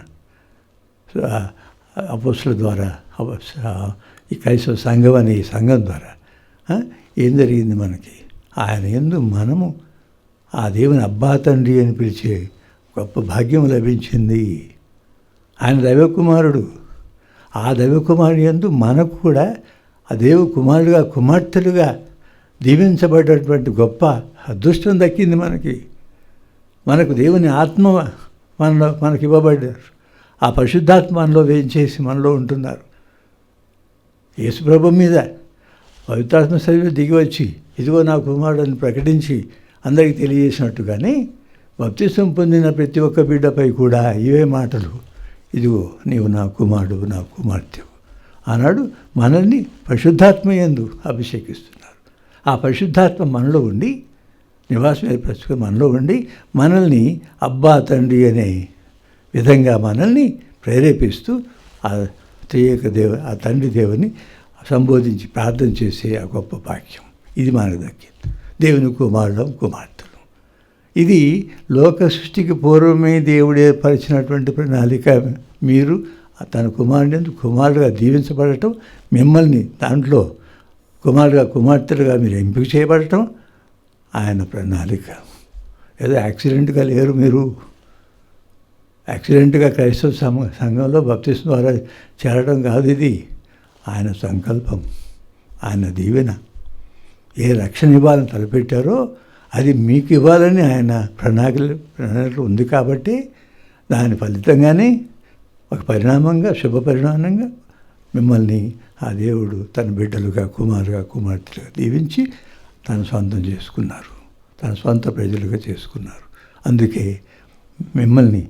అపోస్తుల ద్వారా, ఈ క్రైస్తవ సంఘం అనే ఈ సంఘం ద్వారా ఏం జరిగింది మనకి? ఆయన యందు మనము ఆ దేవుని అబ్బా తండ్రి అని పిలిచే గొప్ప భాగ్యం లభించింది. ఆయన దైవకుమారుడు. ఆ దైవకుమారుడు యందు మనకు కూడా ఆ కుమారుడుగా, కుమార్తెలుగా దీవించబడ్డటువంటి గొప్ప అదృష్టం దక్కింది మనకు దేవుని ఆత్మ మనకి ఇవ్వబడ్డారు. ఆ పరిశుద్ధాత్మ మనలో వేయించేసి మనలో ఉంటున్నారు. యేసుప్రభు మీద పవిత్రాత్మ శరీరం దిగి వచ్చి ఇదిగో నా కుమారుడు అని ప్రకటించి అందరికీ తెలియజేసినట్టుగానే బాప్తిసం పొందిన ప్రతి ఒక్క బిడ్డపై కూడా ఇవే మాటలు, ఇదిగో నీవు నా కుమారుడు, నా కుమార్తెవు. ఆనాడు మనల్ని పరిశుద్ధాత్మ యందు అభిషేకిస్తున్నారు. ఆ పరిశుద్ధాత్మ మనలో ఉండి నివాసం ఏర్పరచుకుని మనలో ఉండి మనల్ని అబ్బా తండ్రి అనే విధంగా మనల్ని ప్రేరేపిస్తూ ఆ త్రియేక ఆ తండ్రి దేవుని సంబోధించి ప్రార్థన చేసే ఆ గొప్ప భాగ్యం ఇది మనకు దక్కింది. దేవుని కుమారుడు, కుమార్తెలు. ఇది లోక సృష్టికి పూర్వమే దేవుడు ఏర్పరిచినటువంటి ప్రణాళిక. మీరు తన కుమారుడుగా దీవించబడటం, మిమ్మల్ని దాంట్లో కుమారుడుగా, కుమార్తెలుగా మీరు ఎంపిక చేయబడటం ఆయన ప్రణాళిక. ఏదో యాక్సిడెంట్గా లేరు మీరు. యాక్సిడెంట్గా క్రైస్తవ సంఘంలో బాప్తిస్మం ద్వారా చేరడం కాదు. ఇది ఆయన సంకల్పం, ఆయన దీవెన. ఏ రక్షణ ఇవ్వాలని తలపెట్టారో అది మీకు ఇవ్వాలని ఆయన ప్రణాళిక ఉంది. కాబట్టి దాని ఫలితంగానే ఒక పరిణామంగా, శుభ పరిణామంగా మిమ్మల్ని ఆ దేవుడు తన బిడ్డలుగా, కుమారుగా, కుమార్తెలుగా దీవించి తన సొంతం చేసుకున్నారు, తన సొంత ప్రజలుగా చేసుకున్నారు. అందుకే మిమ్మల్ని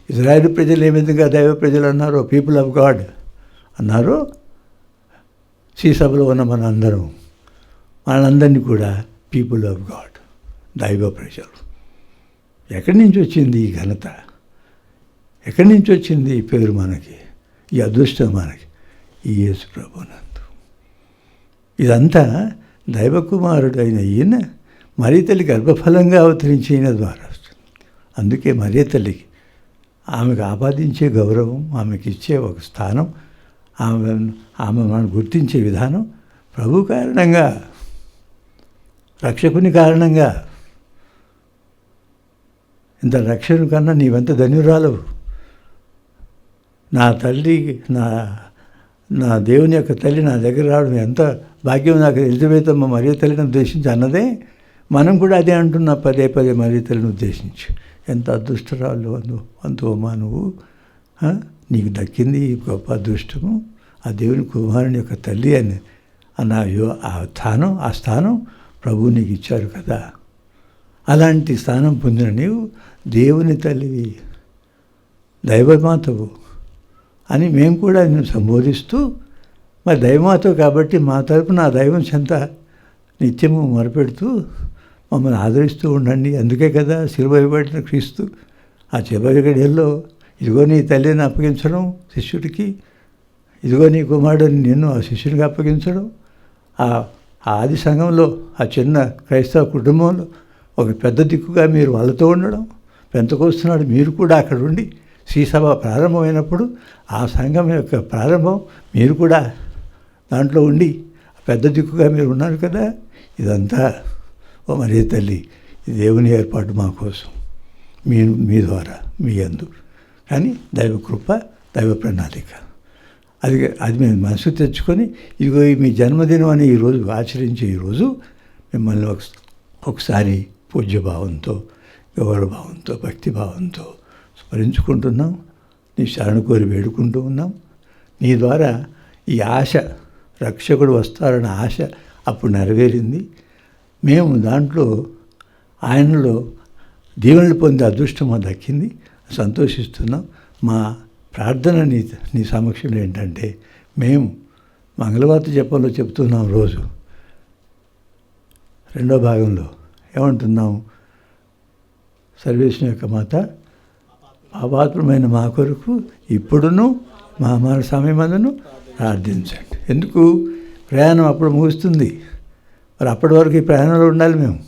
ఇజ్రాయేలు ప్రజలు ఏ విధంగా దైవ ప్రజలు అన్నారో, పీపుల్ ఆఫ్ గాడ్ అన్నారో, శ్రీసభలో ఉన్న మనందరినీ కూడా పీపుల్ ఆఫ్ గాడ్, దైవ ప్రజలు. ఎక్కడి నుంచి వచ్చింది ఈ ఘనత? ఎక్కడి నుంచి వచ్చింది ఈ పేరు మనకి, ఈ అదృష్టం మనకి? ఈ యేసు ప్రభునందు. ఇదంతా దైవ కుమారుడు అయిన ఈయన మరియ తల్లి గర్భఫలంగా అవతరించి ఈయన ద్వారా వస్తుంది. అందుకే మరియ తల్లికి ఆమెకు ఆపాదించే గౌరవం, ఆమెకి ఇచ్చే ఒక స్థానం, ఆమె మనం గుర్తించే విధానం ప్రభు కారణంగా, రక్షకుని కారణంగా. ఇంత రక్షణ కన్నా నీవెంత ధన్యురాలవు. నా తల్లి, నా దేవుని యొక్క తల్లి నా దగ్గర రావడం ఎంత భాగ్యం. నాకు ఎలిజబెతమ్మ మరియ తల్లిని ఉద్దేశించి అన్నదే, మనం కూడా అదే అంటున్నా పదే పదే మరియ తల్లిని ఉద్దేశించి. ఎంత అదృష్టరాలు అంతువమ్మా నువ్వు. నీకు దక్కింది ఈ గొప్ప అదృష్టము. ఆ దేవుని కుమారుని యొక్క తల్లి అని ఆ స్థానం ప్రభువు నీకు ఇచ్చారు కదా. అలాంటి స్థానం పొందిన నీవు దేవుని తల్లివి, దైవమాతవు అని మేము కూడా నిన్ను సంబోధిస్తూ, మరి దైవమాతవు కాబట్టి మా తరపున ఆ దైవం చెంత నిత్యము మొరపెడుతూ మమ్మల్ని ఆదరిస్తూ ఉండండి. అందుకే కదా శిలువ వేయబడిన క్రీస్తు ఆ చివరి గడియల్లో ఇదిగో నీ తల్లిని అప్పగించడం శిష్యుడికి, ఇదిగో నీ కుమారుడిని నిన్ను ఆ శిష్యునికి అప్పగించడం, ఆ ఆది సంఘంలో ఆ చిన్న క్రైస్తవ కుటుంబంలో ఒక పెద్ద దిక్కుగా మీరు వాళ్ళతో ఉండడం, పెంతకొస్తున్నాడు మీరు కూడా అక్కడ ఉండి శ్రీసభ ప్రారంభమైనప్పుడు ఆ సంఘం యొక్క ప్రారంభం మీరు కూడా దాంట్లో ఉండి పెద్ద దిక్కుగా మీరు ఉన్నారు కదా. ఇదంతా ఓ మరియ తల్లి, ఇది దేవుని ఏర్పాటు మా కోసం, మీ ద్వారా, మీ యందు. కానీ దైవ కృప, దైవ ప్రణాళిక అది మేము మనసు తెచ్చుకొని, ఇదిగో మీ జన్మదినం అని ఈరోజు ఆచరించే ఈరోజు మిమ్మల్ని ఒకసారి పూజ్యభావంతో, గౌరవభావంతో, భక్తిభావంతో స్మరించుకుంటున్నాం. నీ శరణ కోరి వేడుకుంటూ ఉన్నాం. నీ ద్వారా ఈ ఆశ, రక్షకుడు వస్తారన్న ఆశ అప్పుడు నెరవేరింది. మేము దాంట్లో ఆయనలో దీవెనలు పొందే అదృష్టం మాకు దక్కింది. సంతోషిస్తున్నాం. మా ప్రార్థన నీ సమక్షంలో ఏంటంటే, మేము మంగళవార్త జపంలో చెప్తున్నాం రోజు రెండో భాగంలో ఏమంటున్నాం? సర్వేశ్వరుని యొక్క మాత పాపాత్మమైన మా కొరకు ఇప్పుడును మా మరణ సమయమందును ప్రార్థించండి. ఎందుకు? ప్రయాణం అప్పుడు ముగుస్తుంది. మరి అప్పటి వరకు ఈ ప్రయాణంలో ఉండాలి మేము.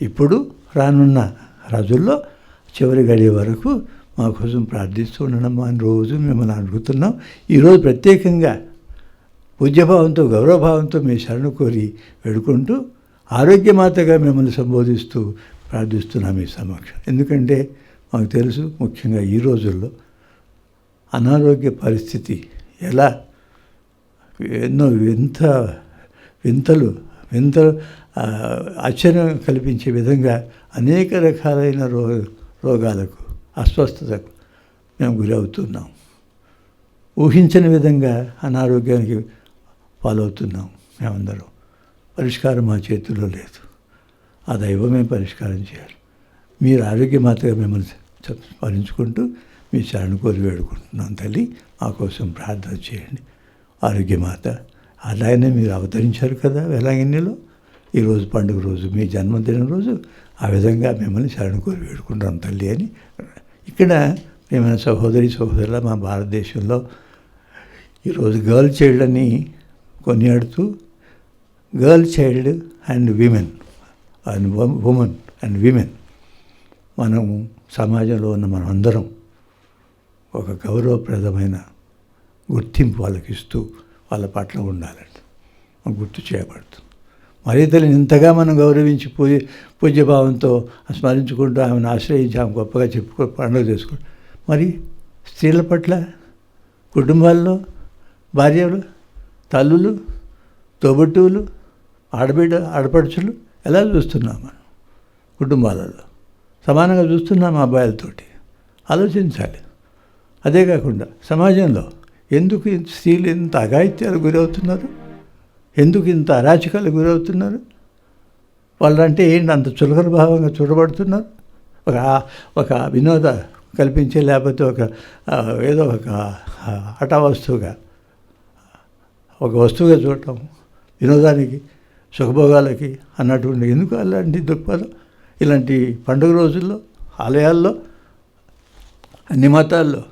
ఇప్పుడు రానున్న రోజుల్లో చివరి గడియ వరకు మా కోసం ప్రార్థిస్తూ ఉండడం అని రోజు మిమ్మల్ని అడుగుతున్నాం. ఈరోజు ప్రత్యేకంగా పూజ్యభావంతో, గౌరవభావంతో మీ శరణు కోరి వేడుకుంటూ ఆరోగ్యమాతగా మిమ్మల్ని సంబోధిస్తూ ప్రార్థిస్తున్నాం మీ సమక్షం. ఎందుకంటే మాకు తెలుసు, ముఖ్యంగా ఈ రోజుల్లో అనారోగ్య పరిస్థితి ఎలా ఎన్నో వింతలు ఆశ్చర్యం కల్పించే విధంగా అనేక రకాలైన రోగాలకు, అస్వస్థతకు మేము గురవుతున్నాం. ఊహించని విధంగా అనారోగ్యానికి పాలవుతున్నాం మేమందరం. పరిష్కారం మా చేతుల్లో లేదు. ఆ దైవమే పరిష్కారం చేయాలి. మీరు ఆరోగ్యమాతగా మిమ్మల్ని స్మరించుకుంటూ మీ శరణు కోరి వేడుకుంటున్నాం తల్లి. మా కోసం ప్రార్థన చేయండి. ఆరోగ్యమాత అలాగనే మీరు అవతరించారు కదా వేలాంగిణిలో. ఈరోజు పండుగ రోజు, మీ జన్మదినం రోజు, ఆ విధంగా మిమ్మల్ని శరణు కోరి వేడుకుంటాం తల్లి అని. ఇక్కడ ఏమైనా సహోదరుల మా భారతదేశంలో ఈరోజు గర్ల్ చైల్డ్ అని కొనియాడుతూ girl child and women and women and women మనం సమాజంలో ఉన్న మనం అందరం ఒక గౌరవప్రదమైన గుర్తింపు వాళ్ళకి ఇస్తూ వాళ్ళ పట్ల ఉండాలండి. గుర్తు చేయబడుతుంది. మరీ తల్లిని ఇంతగా మనం గౌరవించి పూజ్యభావంతో స్మరించుకుంటూ ఆమెను ఆశ్రయించి ఆమె గొప్పగా చెప్పుకో పండుగ చేసుకోండి. మరి స్త్రీల పట్ల కుటుంబాల్లో భార్యలు, తల్లులు, తోబుట్టువులు, ఆడపడుచులు ఎలా చూస్తున్నాం మనం? కుటుంబాలలో సమానంగా చూస్తున్నాం అబ్బాయిలతోటి. ఆలోచించాలి. అదే కాకుండా సమాజంలో ఎందుకు స్త్రీలు ఇంత అఘాయిత్యాలకు గురవుతున్నారు? ఎందుకు ఇంత అరాచకాలకు గురవుతున్నారు? వాళ్ళంటే ఏంటి అంత చులకన భావంగా చూడబడుతున్నారు? ఒక వినోద కల్పించే, లేకపోతే ఏదో ఒక హఠా వస్తువుగా, ఒక వస్తువుగా చూడటం, వినోదానికి, సుఖభోగాలకి అన్నటువంటి ఎందుకు అలాంటి దృక్పథం? ఇలాంటి పండుగ రోజుల్లో ఆలయాల్లో అన్ని మతాల్లో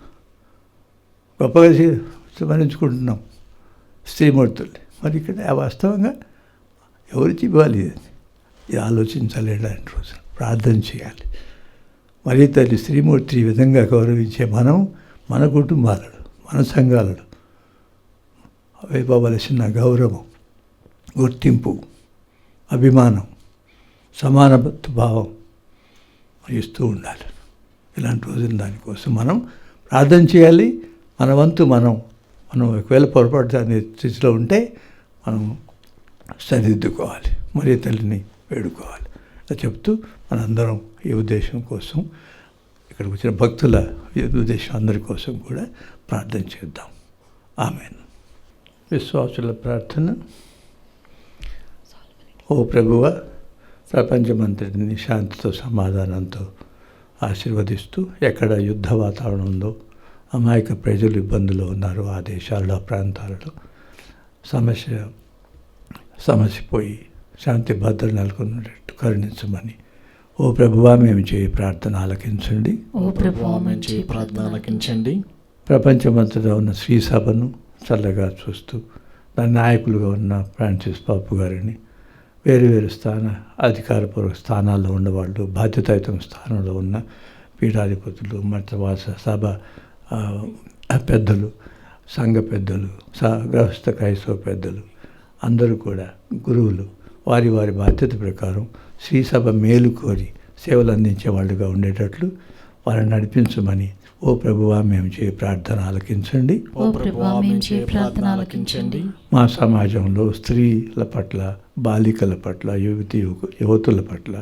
గొప్పగా స్మరించుకుంటున్నాం స్త్రీమూర్తుల్ని. మరి ఇక్కడ వాస్తవంగా ఎవరికి ఇవ్వాలి? ఇది ఆలోచించాలి. ఇలాంటి రోజులు ప్రార్థన చేయాలి. మరి తల్లి స్త్రీమూర్తి ఈ విధంగా గౌరవించే మనం మన కుటుంబాలలో, మన సంఘాలలో ఇవ్వవలసిన గౌరవం, గుర్తింపు, అభిమానం, సమాన భావం ఇస్తూ ఉండాలి. ఇలాంటి రోజులు దానికోసం మనం ప్రార్థన చేయాలి. మన వంతు మనం ఒకవేళ పొరపాటు దాని స్థితిలో ఉంటే మనం సరిదిద్దుకోవాలి. మరి తల్లిని వేడుకోవాలి. అలా చెప్తూ మనందరం ఈ ఉద్దేశం కోసం, ఇక్కడికి వచ్చిన భక్తుల ఉద్దేశం అందరి కోసం కూడా ప్రార్థన చేద్దాం. ఆమేన్. విశ్వాసుల ప్రార్థన. ఓ ప్రభువా, ప్రపంచమంతటిని శాంతితో సమాధానంతో ఆశీర్వదిస్తూ, ఎక్కడ యుద్ధ వాతావరణం ఉందో, అమాయక ప్రజలు ఇబ్బందులు ఉన్నారు, ఆ దేశాల్లో, ప్రాంతాలలో సమస్య పోయి శాంతి భద్రత నెలకొన్నట్టు కరుణించమని ఓ ప్రభువా మేము చేయి ప్రార్థన ఆలకించండి. ఓ ప్రభువా మేము చేయి ప్రార్థన ఆలకించండి. ప్రపంచమంతటా ఉన్న శ్రీ సభను చల్లగా చూస్తూ దాని నాయకులుగా ఉన్న ఫ్రాన్సిస్ పాపు గారిని, వేరు అధికారపూర్వక స్థానాల్లో ఉన్నవాళ్ళు, బాధ్యతాయుత స్థానంలో ఉన్న పీఠాధిపతులు, మతవాస సభ పెద్దలు, సంఘ పెద్దలు, గృహస్థ క్రైస్తవ పెద్దలు అందరూ కూడా, గురువులు వారి వారి బాధ్యత ప్రకారం శ్రీసభ మేలు కోరి సేవలు అందించే వాళ్ళుగా ఉండేటట్లు వారిని నడిపించమని ఓ ప్రభువా మేము చేయి ప్రార్థన ఆలకించండి. ఓ ప్రభువా మేము చేయి ప్రార్థన ఆలకించండి. మా సమాజంలో స్త్రీల పట్ల, బాలికల పట్ల, యువతుల పట్ల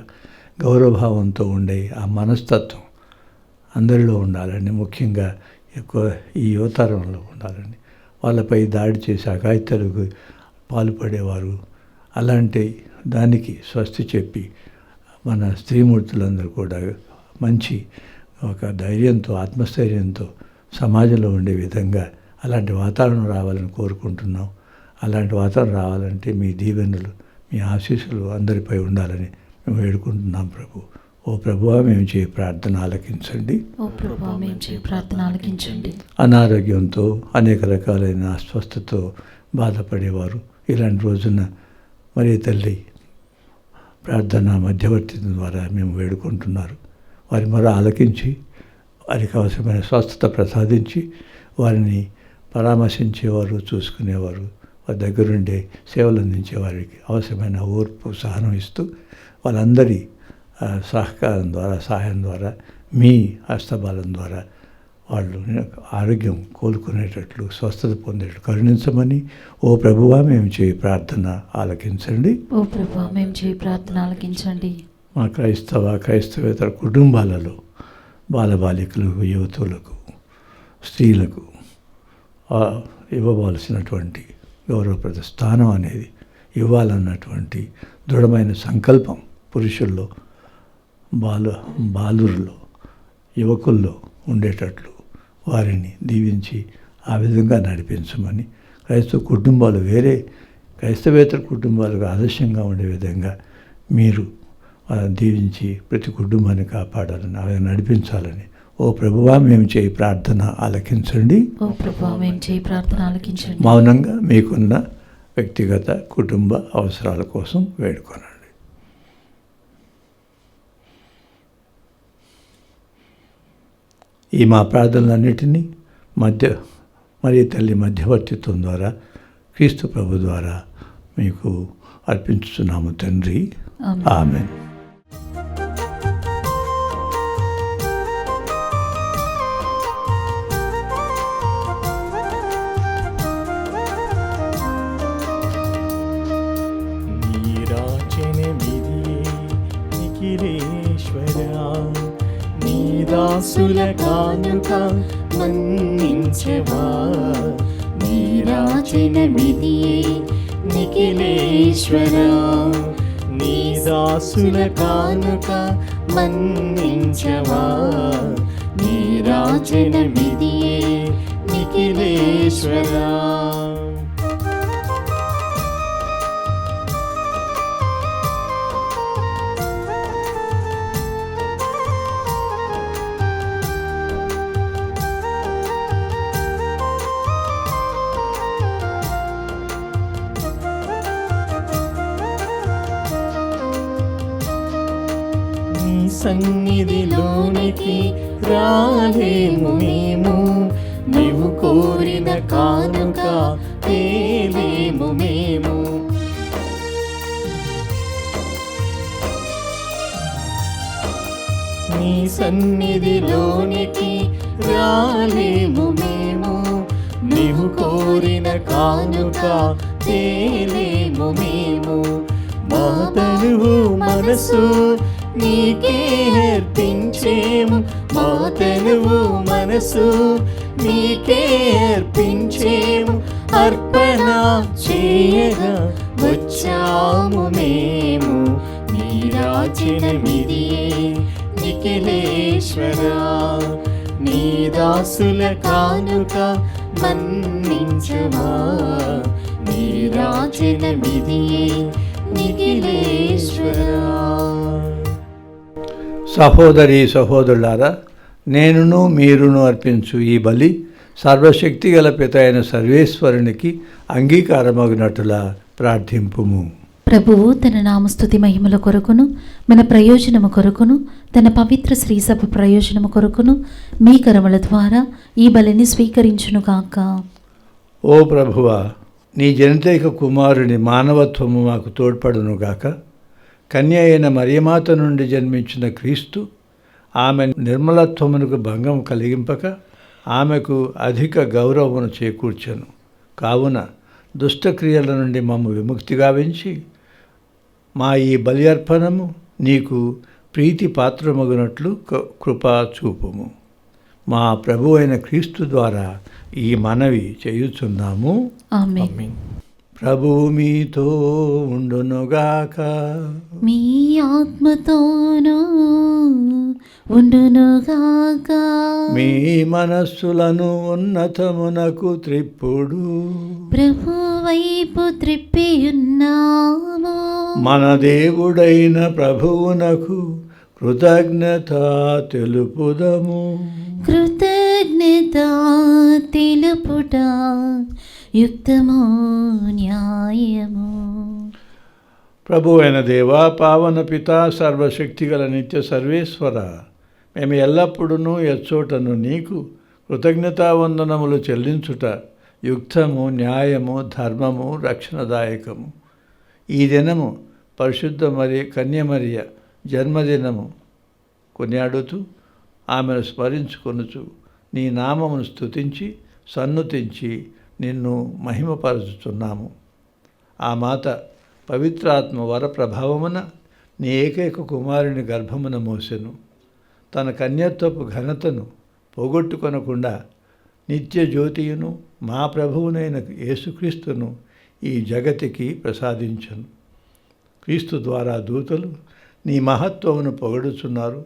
గౌరవభావంతో ఉండే ఆ మనస్తత్వం అందరిలో ఉండాలని, ముఖ్యంగా ఎక్కువ ఈ యువతరంలో ఉండాలని, వాళ్ళపై దాడి చేసి అఘాయిత్యాలకు పాల్పడేవారు అలాంటి దానికి స్వస్తి చెప్పి మన స్త్రీమూర్తులందరూ కూడా మంచి ఒక ధైర్యంతో, ఆత్మస్థైర్యంతో సమాజంలో ఉండే విధంగా అలాంటి వాతావరణం రావాలని కోరుకుంటున్నాం. అలాంటి వాతావరణం రావాలంటే మీ దీవెనలు, మీ ఆశీస్సులు అందరిపై ఉండాలని మేము వేడుకుంటున్నాం ప్రభు. ఓ ప్రభువా మేము చేయి ప్రార్థన ఆలకించండి. ఓ ప్రభువా మేము చేయి ప్రార్థన ఆలకించండి. అనారోగ్యంతో, అనేక రకాలైన అస్వస్థతో బాధపడేవారు ఇలాంటి రోజున మరి తల్లి ప్రార్థన మధ్యవర్తి ద్వారా మేము వేడుకుంటున్నారు. వారి మొర ఆలకించి వారికి అవసరమైన స్వస్థత ప్రసాదించి వారిని పరామర్శించేవారు, చూసుకునేవారు, వారి దగ్గరుండే సేవలు అందించే వారికి అవసరమైన ఓర్పు, సహనం ఇస్తూ వాళ్ళందరి సహకారం ద్వారా, సహాయం ద్వారా, మీ హస్తబలం ద్వారా వాళ్ళు ఆరోగ్యం కోలుకునేటట్లు, స్వస్థత పొందేటట్లు కరుణించమని ఓ ప్రభువా మేము చేయి ప్రార్థన ఆలకించండి. ఓ ప్రభువా మేము చేయి ప్రార్థన ఆలకించండి. మా క్రైస్తవేతర కుటుంబాలలో బాలబాలికలకు, యువతులకు, స్త్రీలకు ఇవ్వవలసినటువంటి గౌరవప్రద స్థానం అనేది ఇవ్వాలన్నటువంటి దృఢమైన సంకల్పం పురుషుల్లో, బాలురులో, యువకుల్లో ఉండేటట్లు వారిని దీవించి ఆ విధంగా నడిపించమని, క్రైస్తవ కుటుంబాలు క్రైస్తవేతర కుటుంబాలకు ఆదర్శంగా ఉండే విధంగా మీరు దీవించి ప్రతి కుటుంబాన్ని కాపాడాలని, అలా నడిపించాలని ఓ ప్రభువా మేము చేయి ప్రార్థన ఆలకించండి. ఓ ప్రభువా మేము చేయి ప్రార్థన ఆలకించండి. మౌనంగా మీకున్న వ్యక్తిగత కుటుంబ అవసరాల కోసం వేడుకొనండి. ఈ మా ప్రార్థనలన్నిటినీ మరియు తల్లి మధ్యవర్తిత్వం ద్వారా క్రీస్తు ప్రభు ద్వారా మీకు అర్పించుతున్నాము తండ్రి. ఆమేన్. దాసుల కానుక మన్నించవా, నీరాజనమిదియే నిఖిలేశ్వరా. నీ దాసుల కానుక మన్నించవా, నీరాజనమిదియే నిఖిలేశ్వరా. సన్నిధిలోనికి రాలేము మేము, నీవు కోరిన కానుక తేలేము మేము. నీ సన్నిధిలోనికి రాలేము మేము, నీవు కోరిన కానుక తేలేము మేము. మా తనువు మనసు నీకే అర్పించేము, మా తనువు మనసు నీకే అర్పించేము. అర్పణ చేయగా వచ్చాము మేము, నీరాజనమిదియే నిఖిలేశ్వరా. నీ దాసుల కానుక మన్నించవా, నీరాజనమిదియే నిఖిలేశ్వరా. సహోదరి సహోదరులారా, నేనును మీరును అర్పించు ఈ బలి సర్వశక్తి గల పిత అయిన సర్వేశ్వరునికి అంగీకారమగినట్టులా ప్రార్థింపుము. ప్రభువు తన నామస్తుతి మహిమల కొరకును, మన ప్రయోజనము కొరకును, తన పవిత్ర శ్రీసభ ప్రయోజనము కొరకును మీ కరముల ద్వారా ఈ బలిని స్వీకరించునుగాక. ఓ ప్రభువా, నీ జనితైక కుమారుని మానవత్వము మాకు తోడ్పడునుగాక. కన్య అయిన మరియమాత నుండి జన్మించిన క్రీస్తు ఆమె నిర్మలత్వమునకు భంగం కలిగింపక ఆమెకు అధిక గౌరవమును చేకూర్చెను. కావున దుష్టక్రియల నుండి మమ్ము విముక్తి గావించి మా ఈ బలి అర్పణము నీకు ప్రీతి పాత్రమగునట్లు కృపా చూపుము. మా ప్రభు అయిన క్రీస్తు ద్వారా ఈ మనవి చేయుచున్నాము. ఆమేన్. ప్రభువు మీతో ఉండునుగాక. మీ ఆత్మతోనూ ఉండునుగాక. మీ మనస్సులను ఉన్నతమునకు త్రిప్పుడు ప్రభు వైపు త్రిప్పియున్నాము. మన దేవుడైన ప్రభువునకు కృతజ్ఞత తెలుపుదము. కృతజ్ఞత తెలుపుట యుక్తము న్యాయము. ప్రభు అయిన దేవా, పావన పిత, సర్వశక్తిగల నిత్య సర్వేశ్వర, మేము ఎల్లప్పుడూ ఎచ్చోటను నీకు కృతజ్ఞతావందనములు చెల్లించుట యుక్తము, న్యాయము, ధర్మము, రక్షణదాయకము. ఈ దినము పరిశుద్ధ కన్యమరియ జన్మదినము కొనియాడుతూ ఆమెను స్మరించుకొనుచు నీ నామమును స్తుతించి సన్నుతించి నిన్ను మహిమపరచుచున్నాము. ఆ మాత పవిత్రాత్మ వర ప్రభావమున నీ ఏకైక కుమారుని గర్భమున మోసెను. తన కన్యత్వపు ఘనతను పోగొట్టుకొనకుండా నిత్య జ్యోతియును మా ప్రభువునైన యేసుక్రీస్తును ఈ జగతికి ప్రసాదించను. క్రీస్తు ద్వారా దూతలు నీ మహత్వమును పొగడుచున్నారు,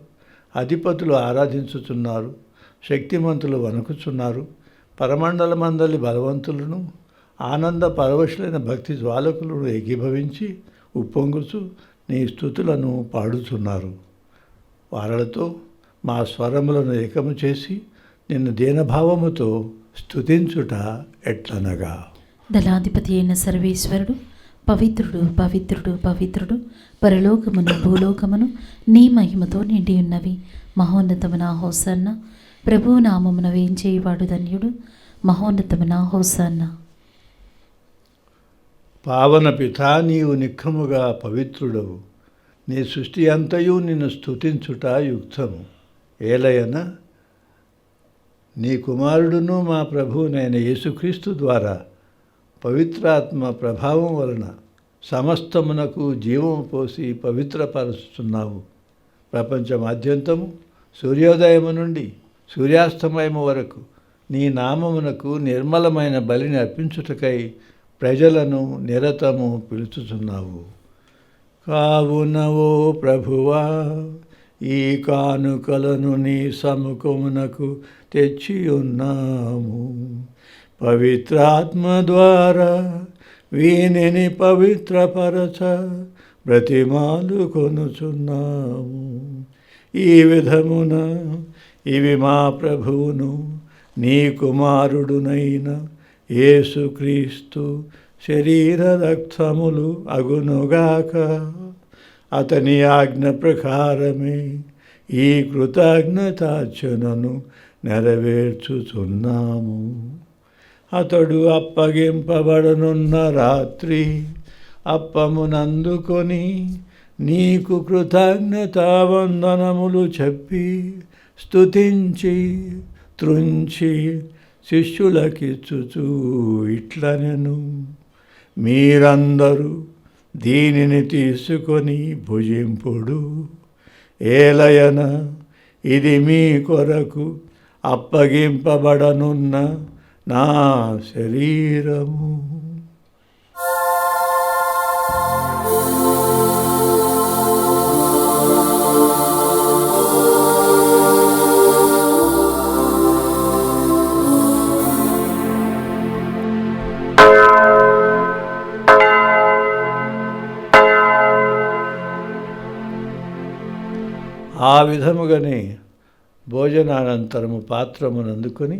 అధిపతులు ఆరాధించుచున్నారు, శక్తిమంతులు వణుకుచున్నారు. పరమండలమందలి బలవంతులను ఆనంద పరవశులైన భక్తి జ్వాలకులను ఏకీభవించి ఉప్పొంగుచు నీ స్తుతులను పాడుచున్నారు. వారలతో మా స్వరములను ఏకము చేసి నిన్ను దీనభావముతో స్తుతించుట ఎట్లనగా. దళాధిపతి అయిన సర్వేశ్వరుడు పవిత్రుడు పవిత్రుడు పవిత్రుడు, పరలోకమును భూలోకమును నీ మహిమతో నిండి ఉన్నవి. మహోన్నతమున హోసన్న. ప్రభువు నామమున వేంచేయువాడు ధన్యుడు. మహోన్నతమున హోసన్న. పావన పితా, నీవు నిఖముగా పవిత్రుడవు. నీ సృష్టి అంతయు నిన్ను స్తుతించుట యుక్తము. ఏలయన నీ కుమారుడును మా ప్రభువునైన యేసుక్రీస్తు ద్వారా పవిత్రాత్మ ప్రభావం వలన సమస్తమునకు జీవము పోసి పవిత్రపరుస్తున్నావు. ప్రపంచమాద్యంతము సూర్యోదయము నుండి సూర్యాస్తమయము వరకు నీ నామమునకు నిర్మలమైన బలిని అర్పించుటకై ప్రజలను నిరతము పిలుచుచున్నావు. కావున ఓ ప్రభువా, ఈ కానుకలను నీ సముఖమునకు తెచ్చి ఉన్నాము. పవిత్రాత్మ ద్వారా వీనిని పవిత్రపరచ బ్రతిమాలు కొనుచున్నాము. ఈ విధమున ఇవి మా ప్రభువును నీ కుమారుడునైన యేసుక్రీస్తు శరీర రక్తములు అగునుగాక. అతని ఆజ్ఞ ప్రకారమే ఈ కృతజ్ఞతార్చనను నెరవేర్చుచున్నాము. అతడు అప్పగింపబడనున్న రాత్రి అప్పమునందుకొని నీకు కృతజ్ఞతావందనములు చెప్పి స్తుతించి త్రుంచి శిష్యులకిచ్చుచూ ఇట్లనెను. మీరందరూ దీనిని తీసుకొని భుజింపుడు. ఏలయన ఇది మీ కొరకు అప్పగింపబడనున్న నా శరీరము. ఆ విధముగానే భోజనానంతరము పాత్రమునందుకొని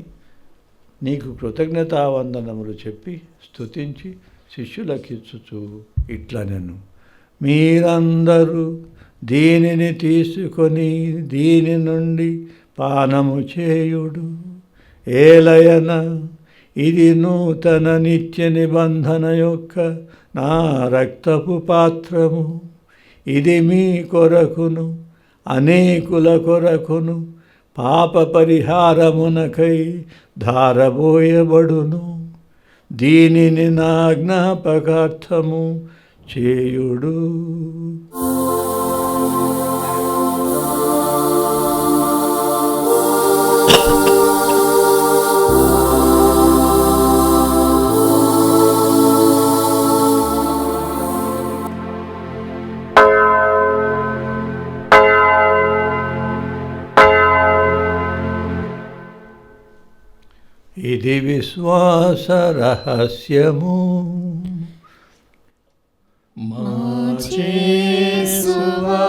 నీకు కృతజ్ఞతావందనములు చెప్పి స్తుతించి శిష్యులకిచ్చుచు ఇట్లనెను. మీరందరూ దీనిని తీసుకొని దీని నుండి పానము చేయుడు. ఏలయన ఇది నూతన నిత్య నిబంధన యొక్క నా రక్తపు పాత్రము. ఇది మీ కొరకును అనేకుల కొరకును పాప పరిహారమునకై ధారబోయబడును. దీనిని నా జ్ఞాపకార్థము చేయుడు. ఇది విశ్వాస రహస్యము. మా యేసువా,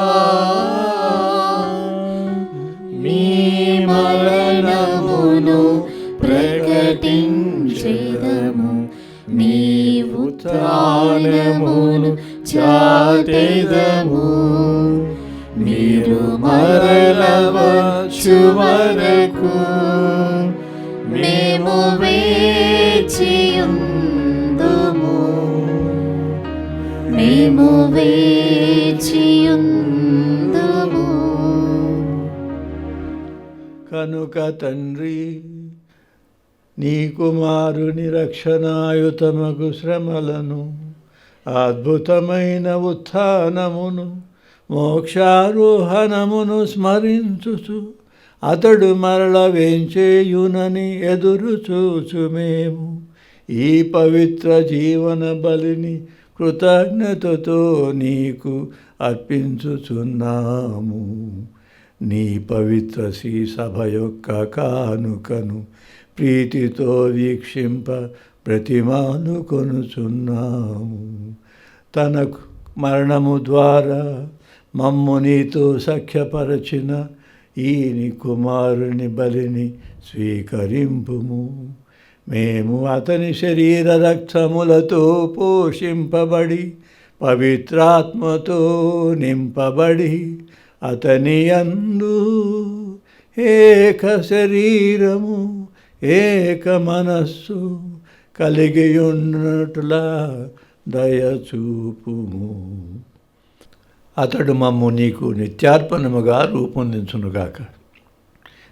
మీ మరణమును ప్రకటించెదము, మీ ఉత్థానమును చాటెదము. మీరు మరల వచ్చు వరకు మేము వేచియుందుము, మేము వేచియుందుము. కనుక తండ్రి, నీ కుమారుని రక్షణాయుతమగు శ్రమలను, అద్భుతమైన ఉత్థానమును, మోక్షారోహణమును స్మరించుచు అతడు మరల వేంచేయునని ఎదురు చూచు మేము ఈ పవిత్ర జీవన బలిని కృతజ్ఞతతో నీకు అర్పించుచున్నాము. నీ పవిత్ర శ్రీ సభ యొక్క కానుకను ప్రీతితో వీక్షింప బ్రతిమాలు కొనుచున్నాము. తనకు మరణము ద్వారా మమ్ము నీతో సఖ్యపరచిన ఈ నీ కుమారుని బలిని స్వీకరింపుము. మేము అతని శరీర రక్తములతో పోషింపబడి పవిత్రాత్మతో నింపబడి అతని యందు ఏక శరీరము ఏక మనస్సు కలిగియున్నట్లా దయచూపుము. అతడు మమ్ము నీకు నిత్యార్పణముగా రూపొందించునుగాక.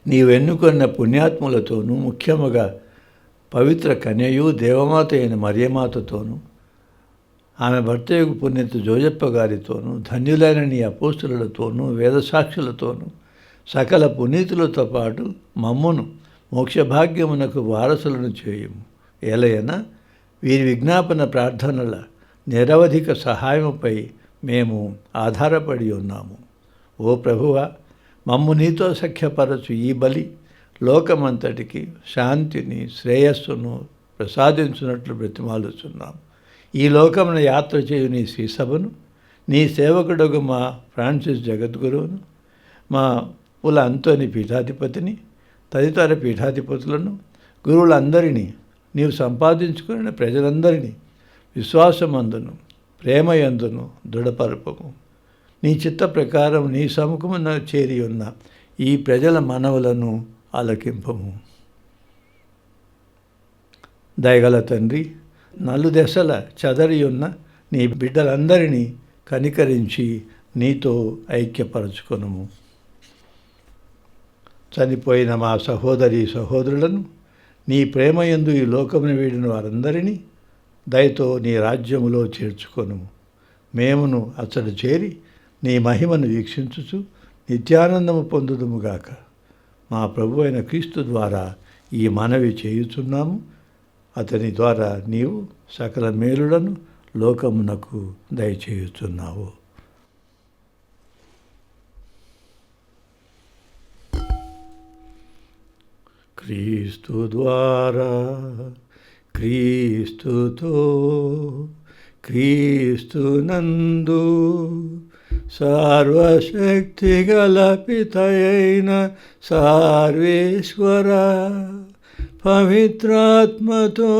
నీవెన్నుకున్న పుణ్యాత్ములతోనూ ముఖ్యముగా పవిత్ర కన్యయు దేవమాత అయిన మరియమాతతోనూ ఆమె భర్తయగు పుణ్యత జోజప్ప గారితోనూ ధన్యులైన నీ అపోస్తులతోనూ వేదసాక్షులతోనూ సకల పునీతులతో పాటు మమ్మును మోక్షభాగ్యమునకు వారసులను చేయుము. ఏలయనా వీరి విజ్ఞాపన ప్రార్థనల నిరవధిక సహాయముపై మేము ఆధారపడి ఉన్నాము. ఓ ప్రభువా, మమ్ము నీతో సఖ్యపరచు ఈ బలి లోకమంతటికి శాంతిని శ్రేయస్సును ప్రసాదించున్నట్లు బ్రతిమాలుచున్నాము. ఈ లోకమున యాత్ర చేయు నీ శ్రీసభను, నీ సేవకుడుగు మా ఫ్రాన్సిస్ జగద్గురువును, మా పుల అంతోని పీఠాధిపతిని, తదితర పీఠాధిపతులను, గురువులందరినీ, నీవు సంపాదించుకున్న ప్రజలందరినీ విశ్వాసమందును ప్రేమయందును దృఢపరపము. నీ చిత్త ప్రకారం నీ సముఖమున చేరి ఉన్న ఈ ప్రజల మనవులను ఆలకింపము. దయగల తండ్రి, నలుదెసల చెదరి ఉన్న నీ బిడ్డలందరినీ కనికరించి నీతో ఐక్యపరచుకొనుము. చనిపోయిన మా సహోదరి సహోదరులను, నీ ప్రేమయందు ఈ లోకమును వీడిన వారందరినీ దయతో నీ రాజ్యములో చేర్చుకొనుము. మేమును అతడు చేరి నీ మహిమను వీక్షించుచు నిత్యానందము పొందుదుముగాక. మా ప్రభు అయిన క్రీస్తు ద్వారా ఈ మనవి చేయుచున్నాము. అతని ద్వారా నీవు సకల మేలులను లోకమునకు దయచేయుచున్నావు. క్రీస్తు ద్వారా, క్రీస్తుతో, క్రీస్తునందు సర్వశక్తి గల పితయైన సర్వేశ్వర పవిత్రాత్మతో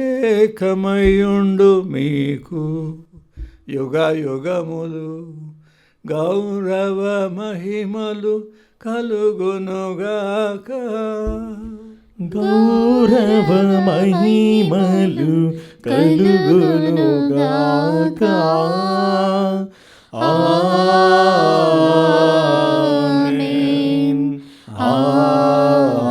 ఏకమయుండు మీకు యుగ యుగములు గౌరవ మహిమలు కలుగునుగాక. గౌరవ మహిమలు కలుగునుగాక. ఆమేన్. ఆమేన్.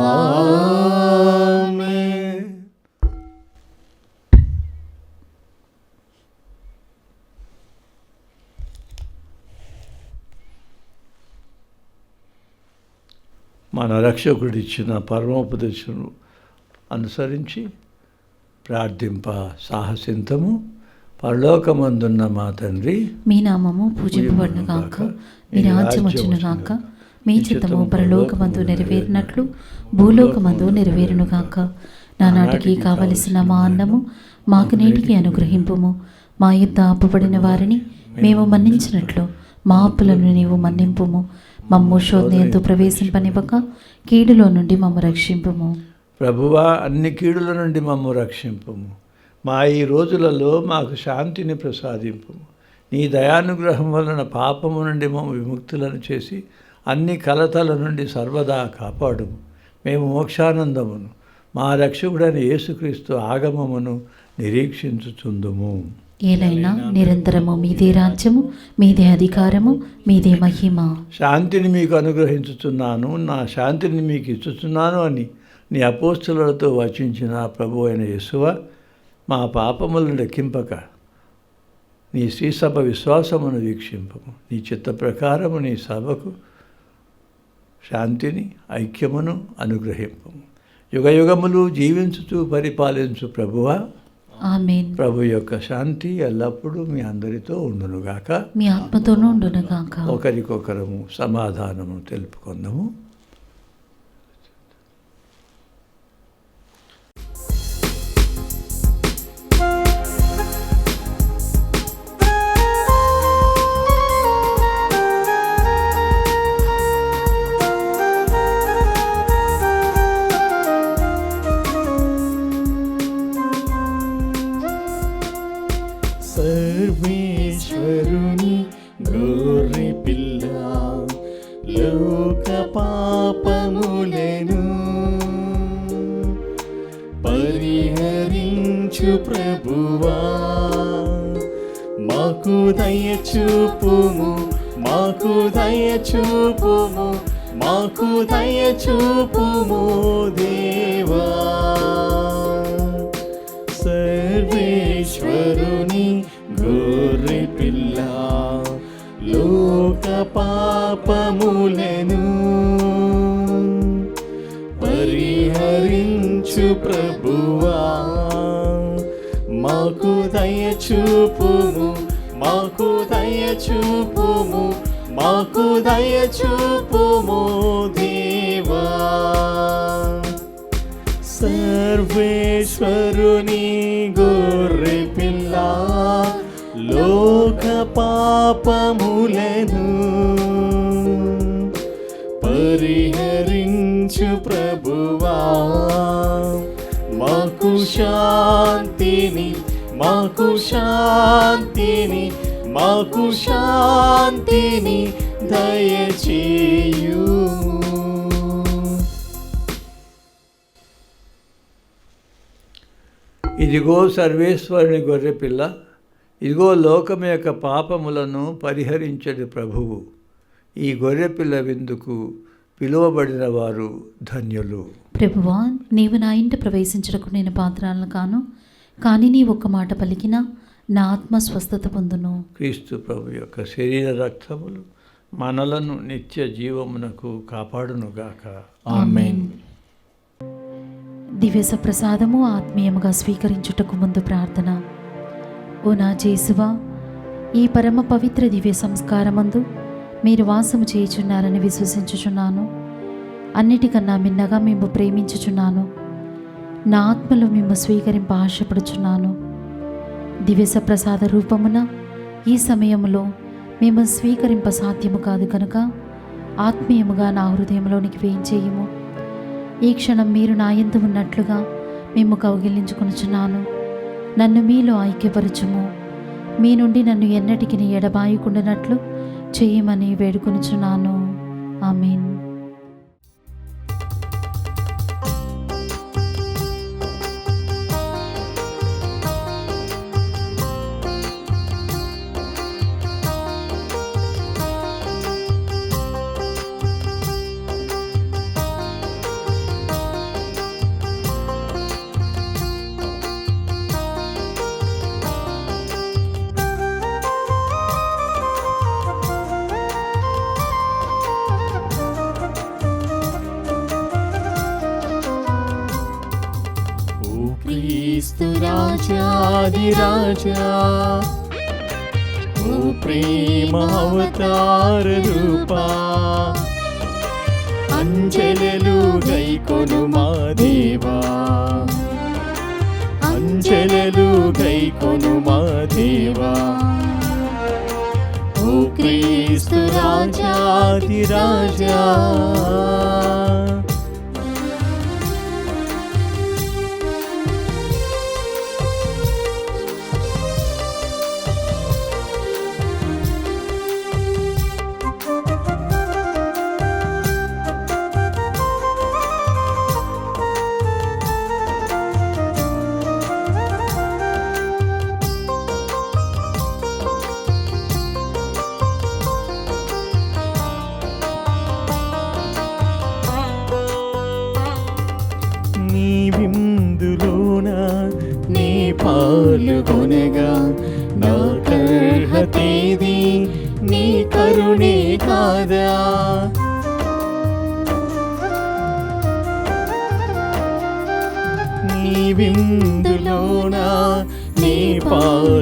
మన రక్షకుడిచ్చిన పరమోపదేశం అనుసరించి ప్రార్థింప సాహసింతము. పరలోకమందున్న మా తండ్రి, మీ నామము పూజింపబడును గాక, మీ రాజ్యం వచ్చును గాక, మీ చిత్తము పరలోకమందు నెరవేరినట్లు భూలోకమందు నెరవేరును గాక. నానాటికి కావలసిన మా అన్నము మాకు నేటికి అనుగ్రహింపుము. మా యుద్ధ అప్పుబడిన వారిని మేము మన్నించినట్లు మా అప్పులను నీవు మన్నింపుము. మమ్ము శోధనయందు ప్రవేశింపనివ్వక కీడులో నుండి మమ్ము రక్షింపుము. ప్రభువా, అన్ని కీడుల నుండి మమ్ము రక్షింపుము. మా ఈ రోజులలో మాకు శాంతిని ప్రసాదింపుము. నీ దయానుగ్రహం వలన పాపము నుండి మమ్ము విముక్తులను చేసి అన్ని కలతల నుండి సర్వదా కాపాడుము. మేము మోక్షానందమును మా రక్షకుడైన యేసుక్రీస్తు ఆగమమును నిరీక్షించుచుందుము. ఏలైనా నిరంతరము మీదే రాజ్యము, మీదే అధికారము, మీదే మహిమ. శాంతిని మీకు అనుగ్రహించుచున్నాను, నా శాంతిని మీకు ఇచ్చుచున్నాను అని నీ అపోస్తలులతో వచించిన ప్రభు అయిన యేసువా, మా పాపములను లెక్కింపక నీ శ్రీసభ విశ్వాసమును వీక్షింపము. నీ చిత్త ప్రకారము నీ సభకు శాంతిని ఐక్యమును అనుగ్రహింపము. యుగయుగములు జీవించుచూ పరిపాలించు ప్రభువా, ఆమేన్. ప్రభు యొక్క శాంతి ఎల్లప్పుడూ మీ అందరితో ఉండునుగాక. మీ ఆత్మతోనూ ఉండునుగాక. ఒకరికొకరము సమాధానము తెలుపుకుందాము. సర్వేశ్వరుని గొర్రె పిల్ల లోక పాపములను పరిహరించు ప్రభువా, మాకు దయ చూపుము, మాకు దయ చూపుము, మాకు దయ చూపుము దేవా. సర్వేశ్వరుని గొర్రె పిల్ల లోక పాపములను పరిహరించు ప్రభువా, మాకు దయ చూపుము, మాకు దయ చూపుము, మాకు దయ చూపుము దేవా. సర్వేశ్వరుని గొర్రె పిల్ల లోక పాపములను పరిహరించు ప్రభువా, మాకు శాంతిని, మాకు శాంతిని, మాకు శాంతిని దయచేయుము. ఇదిగో సర్వేశ్వరుని గొర్రెపిల్ల, ఇదిగో లోకం యొక్క పాపములను పరిహరించడు ప్రభువు. ఈ గొర్రెపిల్ల విందుకు పిలువబడిన వారు ధన్యులు. ప్రభువా, నీవు నా ఇంట ప్రవేశించడానికి నేను పాత్రలను కాను, కానీ నీ ఒక్క మాట పలికినా నా ఆత్మ స్వస్థత పొందును. క్రీస్తు ప్రభు యొక్క శరీర రక్తములు మనలను నిత్య జీవమునకు కాపాడునుగాక. ఆమేన్. దివ్య ప్రసాదము ఆత్మీయముగా స్వీకరించుటకు ముందు ప్రార్థన. ఓ నా జేసువా, ఈ పరమ పవిత్ర దివ్య సంస్కారమందు మీరు వాసము చేయుచున్నారని విశ్వసించుచున్నాను. అన్నిటికన్నా మిన్నగా మేము ప్రేమించుచున్నాను. నా ఆత్మలో మేము స్వీకరింప ఆశపడుచున్నాను. దివ్య ప్రసాద రూపమున ఈ సమయంలో మేము స్వీకరింప సాధ్యము కాదు కనుక ఆత్మీయముగా నా హృదయంలోనికి వేయించేయము. ఈ క్షణం మీరు నా యందు ఉన్నట్లుగా మేము కౌగిలించుకొనుచున్నాను. నన్ను మీలో ఐక్యపరచుము. మీ నుండి నన్ను ఎన్నటికి ఎడబాయకుండానట్లు చేయమని వేడుకొనుచున్నాను. ఆమేన్. క్రీస్తు రాజాదిరాజా, ఓ ప్రేమ అవతార రూపా, అంజెలలు గైకొను మా దేవా, అంజెలలు గైకొను మా దేవా. ఓ క్రీస్తు రాజాదిరాజా,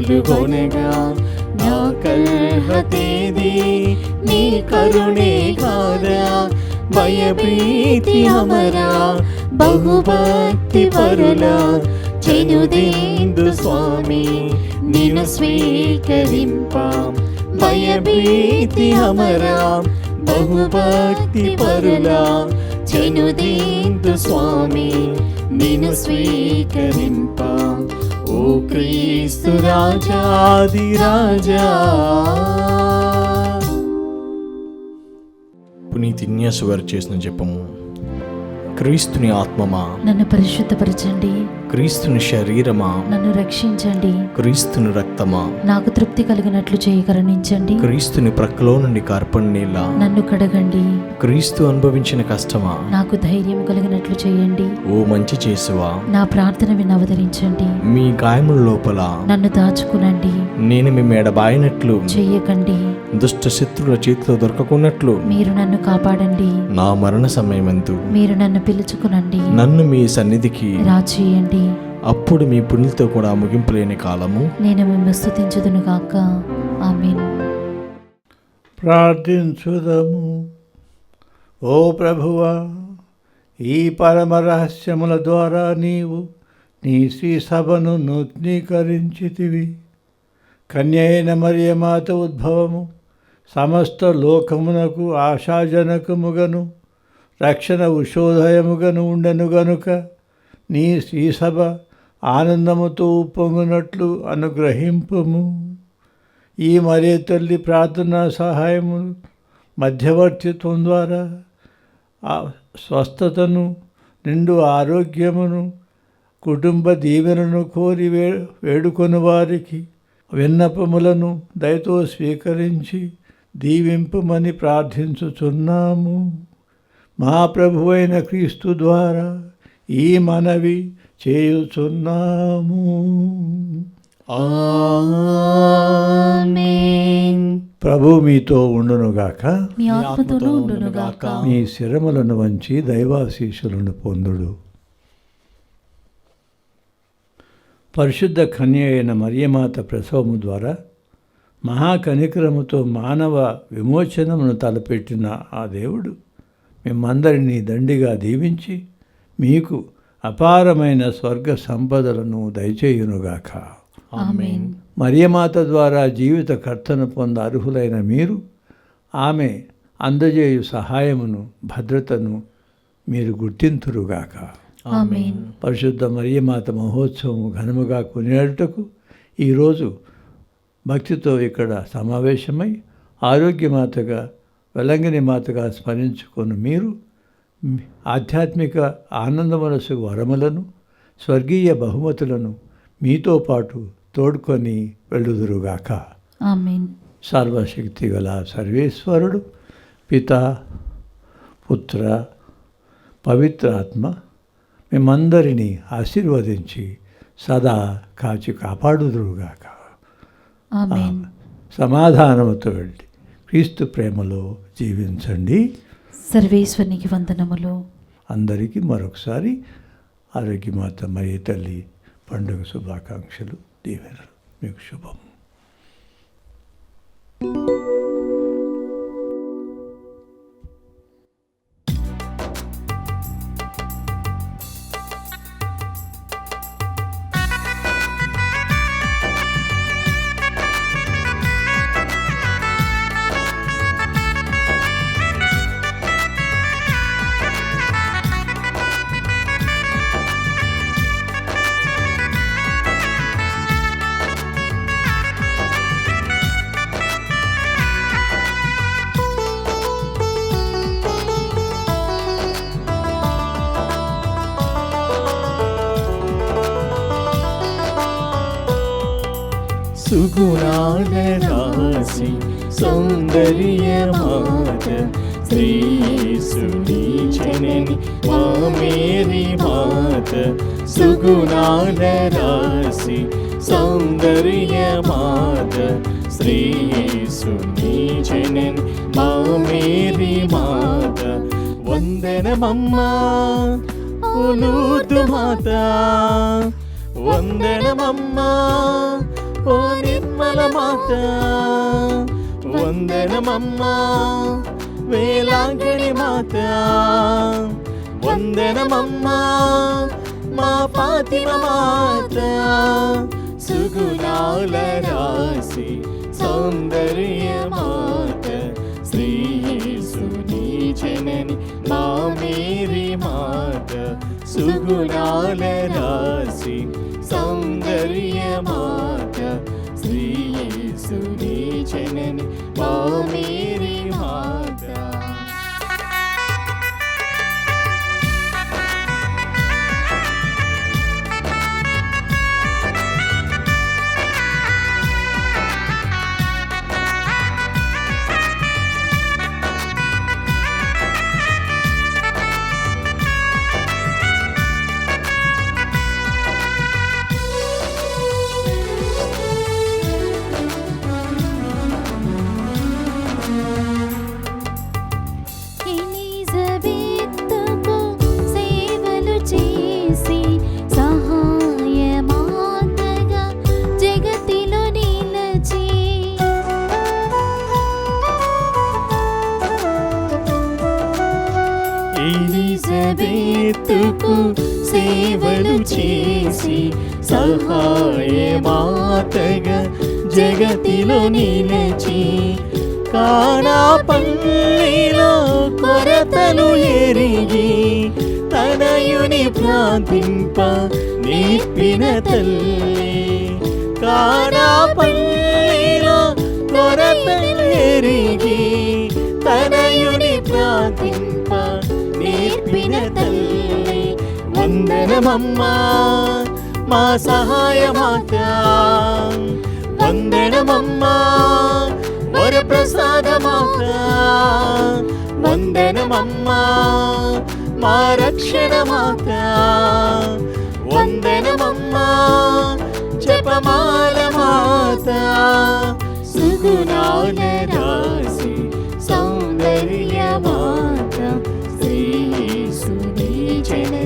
పాలుగొనగా నా కల్హతేది నీ కరుణే కాదా భయభీతి అమరా బహుభక్తి పరులా చెనుదీందు స్వామి నిన్ను స్వీకరింప భయభీతి అమరా బహుభక్తి పరులా చెనుదీందు స్వామి నిన్ను స్వీకరింప ఓ క్రీస్తు రాజాది రాజా. పునీతి ఇన్యాసు వారు చేసిన జపము. క్రీస్తుని ఆత్మమా నన్ను పరిశుద్ధపరచండి, క్రీస్తుని శరీరమా నన్ను రక్షించండి, క్రీస్తుని రక్తమా నాకు తృప్తి కలిగినట్లు చేయి కరుణించండి, క్రీస్తుని ప్రక్కలో నుండి కార్పణ నీళ్ళ నన్ను కడగండి, క్రీస్తు అనుభవించిన కష్టమా నాకు ధైర్యం కలిగినట్లు చేయండి, ఓ మంచి చేసువా నా ప్రార్థన విని అవతరించండి, మీ గాయముల లోపల నన్ను దాచుకునండి, నేను మీ మెడబాయినట్లు చెయ్యకండి, దుష్ట శత్రుల చేతిలో దొరకకున్నట్లు మీరు నన్ను కాపాడండి, నా మరణ సమయమందు మీరు నన్ను పిలుచుకునండి, నన్ను మీ సన్నిధికి రాచేయండి, అప్పుడు మీ పుణ్యులతో కూడా ముగింపులేని కాలము నేను మిమ్మల్ని స్తుతించుదును గాక. ఆమేన్. ప్రార్థించుదము. ఓ ప్రభువా, ఈ పరమ రహస్యముల ద్వారా నీవు నీ శ్రీ సభను నూతనీకరించితివి. కన్యైన మరియమాత ఉద్భవము సమస్త లోకమునకు ఆశాజనకముగను రక్షణ ఉషోదయముగను ఉండెను గనుక నీ శ్రీసభ ఆనందముతో ఉప్పొంగునట్లు అనుగ్రహింపుము. ఈ మరే తల్లి ప్రార్థనా సహాయము మధ్యవర్తిత్వం ద్వారా స్వస్థతను, నిండు ఆరోగ్యమును, కుటుంబ దీవెనను కోరి వేడుకొని వారికి విన్నపములను దయతో స్వీకరించి దీవింపుమని ప్రార్థించుచున్నాము. మా ప్రభువైన క్రీస్తు ద్వారా ఈ మనవి చేయుచున్నాము. ఆమేన్. ప్రభు మీతో ఉండునుగాక. మీ ఆత్మతోనూ ఉండునుగాక. మీ శిరములను వంచి దైవాశీస్సులను పొందుడు. పరిశుద్ధ కన్య అయిన మరియమాత ప్రసవము ద్వారా మహాకనికరముతో మానవ విమోచనమును తలపెట్టిన ఆ దేవుడు మిమ్మందరినీ దండిగా దీవించి మీకు అపారమైన స్వర్గ సంపదలను దయచేయునుగాక. ఆమేన్. మరియమాత ద్వారా జీవిత కర్తను పొంద అర్హులైన మీరు ఆమె అందజేయు సహాయమును, భద్రతను మీరు గుర్తింతురుగాక. ఆమేన్. పరిశుద్ధ మరియమాత మహోత్సవం ఘనముగా కొనియాడుటకు ఈరోజు భక్తితో ఇక్కడ సమావేశమై ఆరోగ్యమాతగా, వెలంగిని మాతగా స్మరించుకొని మీరు ఆధ్యాత్మిక ఆనందమనసు వరములను, స్వర్గీయ బహుమతులను మీతో పాటు తోడ్కొని వెళ్ళుదురుగాక. ఆమేన్. సర్వశక్తి గల సర్వేశ్వరుడు పితా, పుత్ర, పవిత్రాత్మ మేమందరినీ ఆశీర్వదించి సదా కాచి కాపాడుదురుగాక. ఆమేన్. సమాధానముతో వెళ్ళి క్రీస్తు ప్రేమలో జీవించండి. సర్వేశ్వరునికి వందనములు. అందరికీ మరొకసారి ఆరోగ్యమాత మరియ తల్లి పండుగ శుభాకాంక్షలు, దీవెనలు. మీకు శుభం. సుగుణాల రాశి సౌందర్యమాత శ్రీయేసుని జనని మా మేరీ మాత. సుగుణాల రాశి సౌందర్యమాత శ్రీయేసుని జనని మా మేరీ మాత. వందనమమ్మా ఓ లూర్దు మాత, వందనమమ్మా ఓ నిర్మల మాత వందనమమ్మా, వేలాంగిణి మాత వందనమమ్మా, మా ఫాతిమ మాత సుగుణాల రాశి సౌందర్య మాత, శ్రీ యేసుని జనని మా మేరీ మాత సుగుణాల రాశి సౌందర్య మాత, శ్రీ యేసుని జనని మా మేరీ మాత. ఎలిజబెత్తుకు సేవలు చేసి సహాయమాతగా జగతిలో నిలచి, ఎలిజబెత్తుకు సేవలు చేసి సహాయమాతగా జగతిలో నిలిచి, కానా పల్లిలో కొరతలు ఎరిగి తనయుని ప్రార్థింప నేర్పిన తల్లి, కానా పల్లిలో కొరతలు ఎరిగి తనయుని ప్రార్థింప నేర్పిన తల్లి, వందనమమ్మా మా సహాయమాత వందనమమ్మా, వరప్రసాద మాత వందనమమ్మా, మా రక్షణ మాత వందనమమ్మా, జపమాల మాత సుగుణాల రాశి సౌందర్య మాత, శ్రీ యేసుని జనని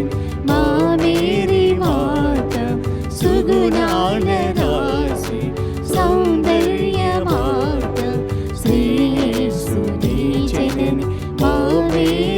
మా మేరీ మాత సుగుణాల రాశి సౌందర్య మాత, శ్రీ యేసుని జనని మా మేరీ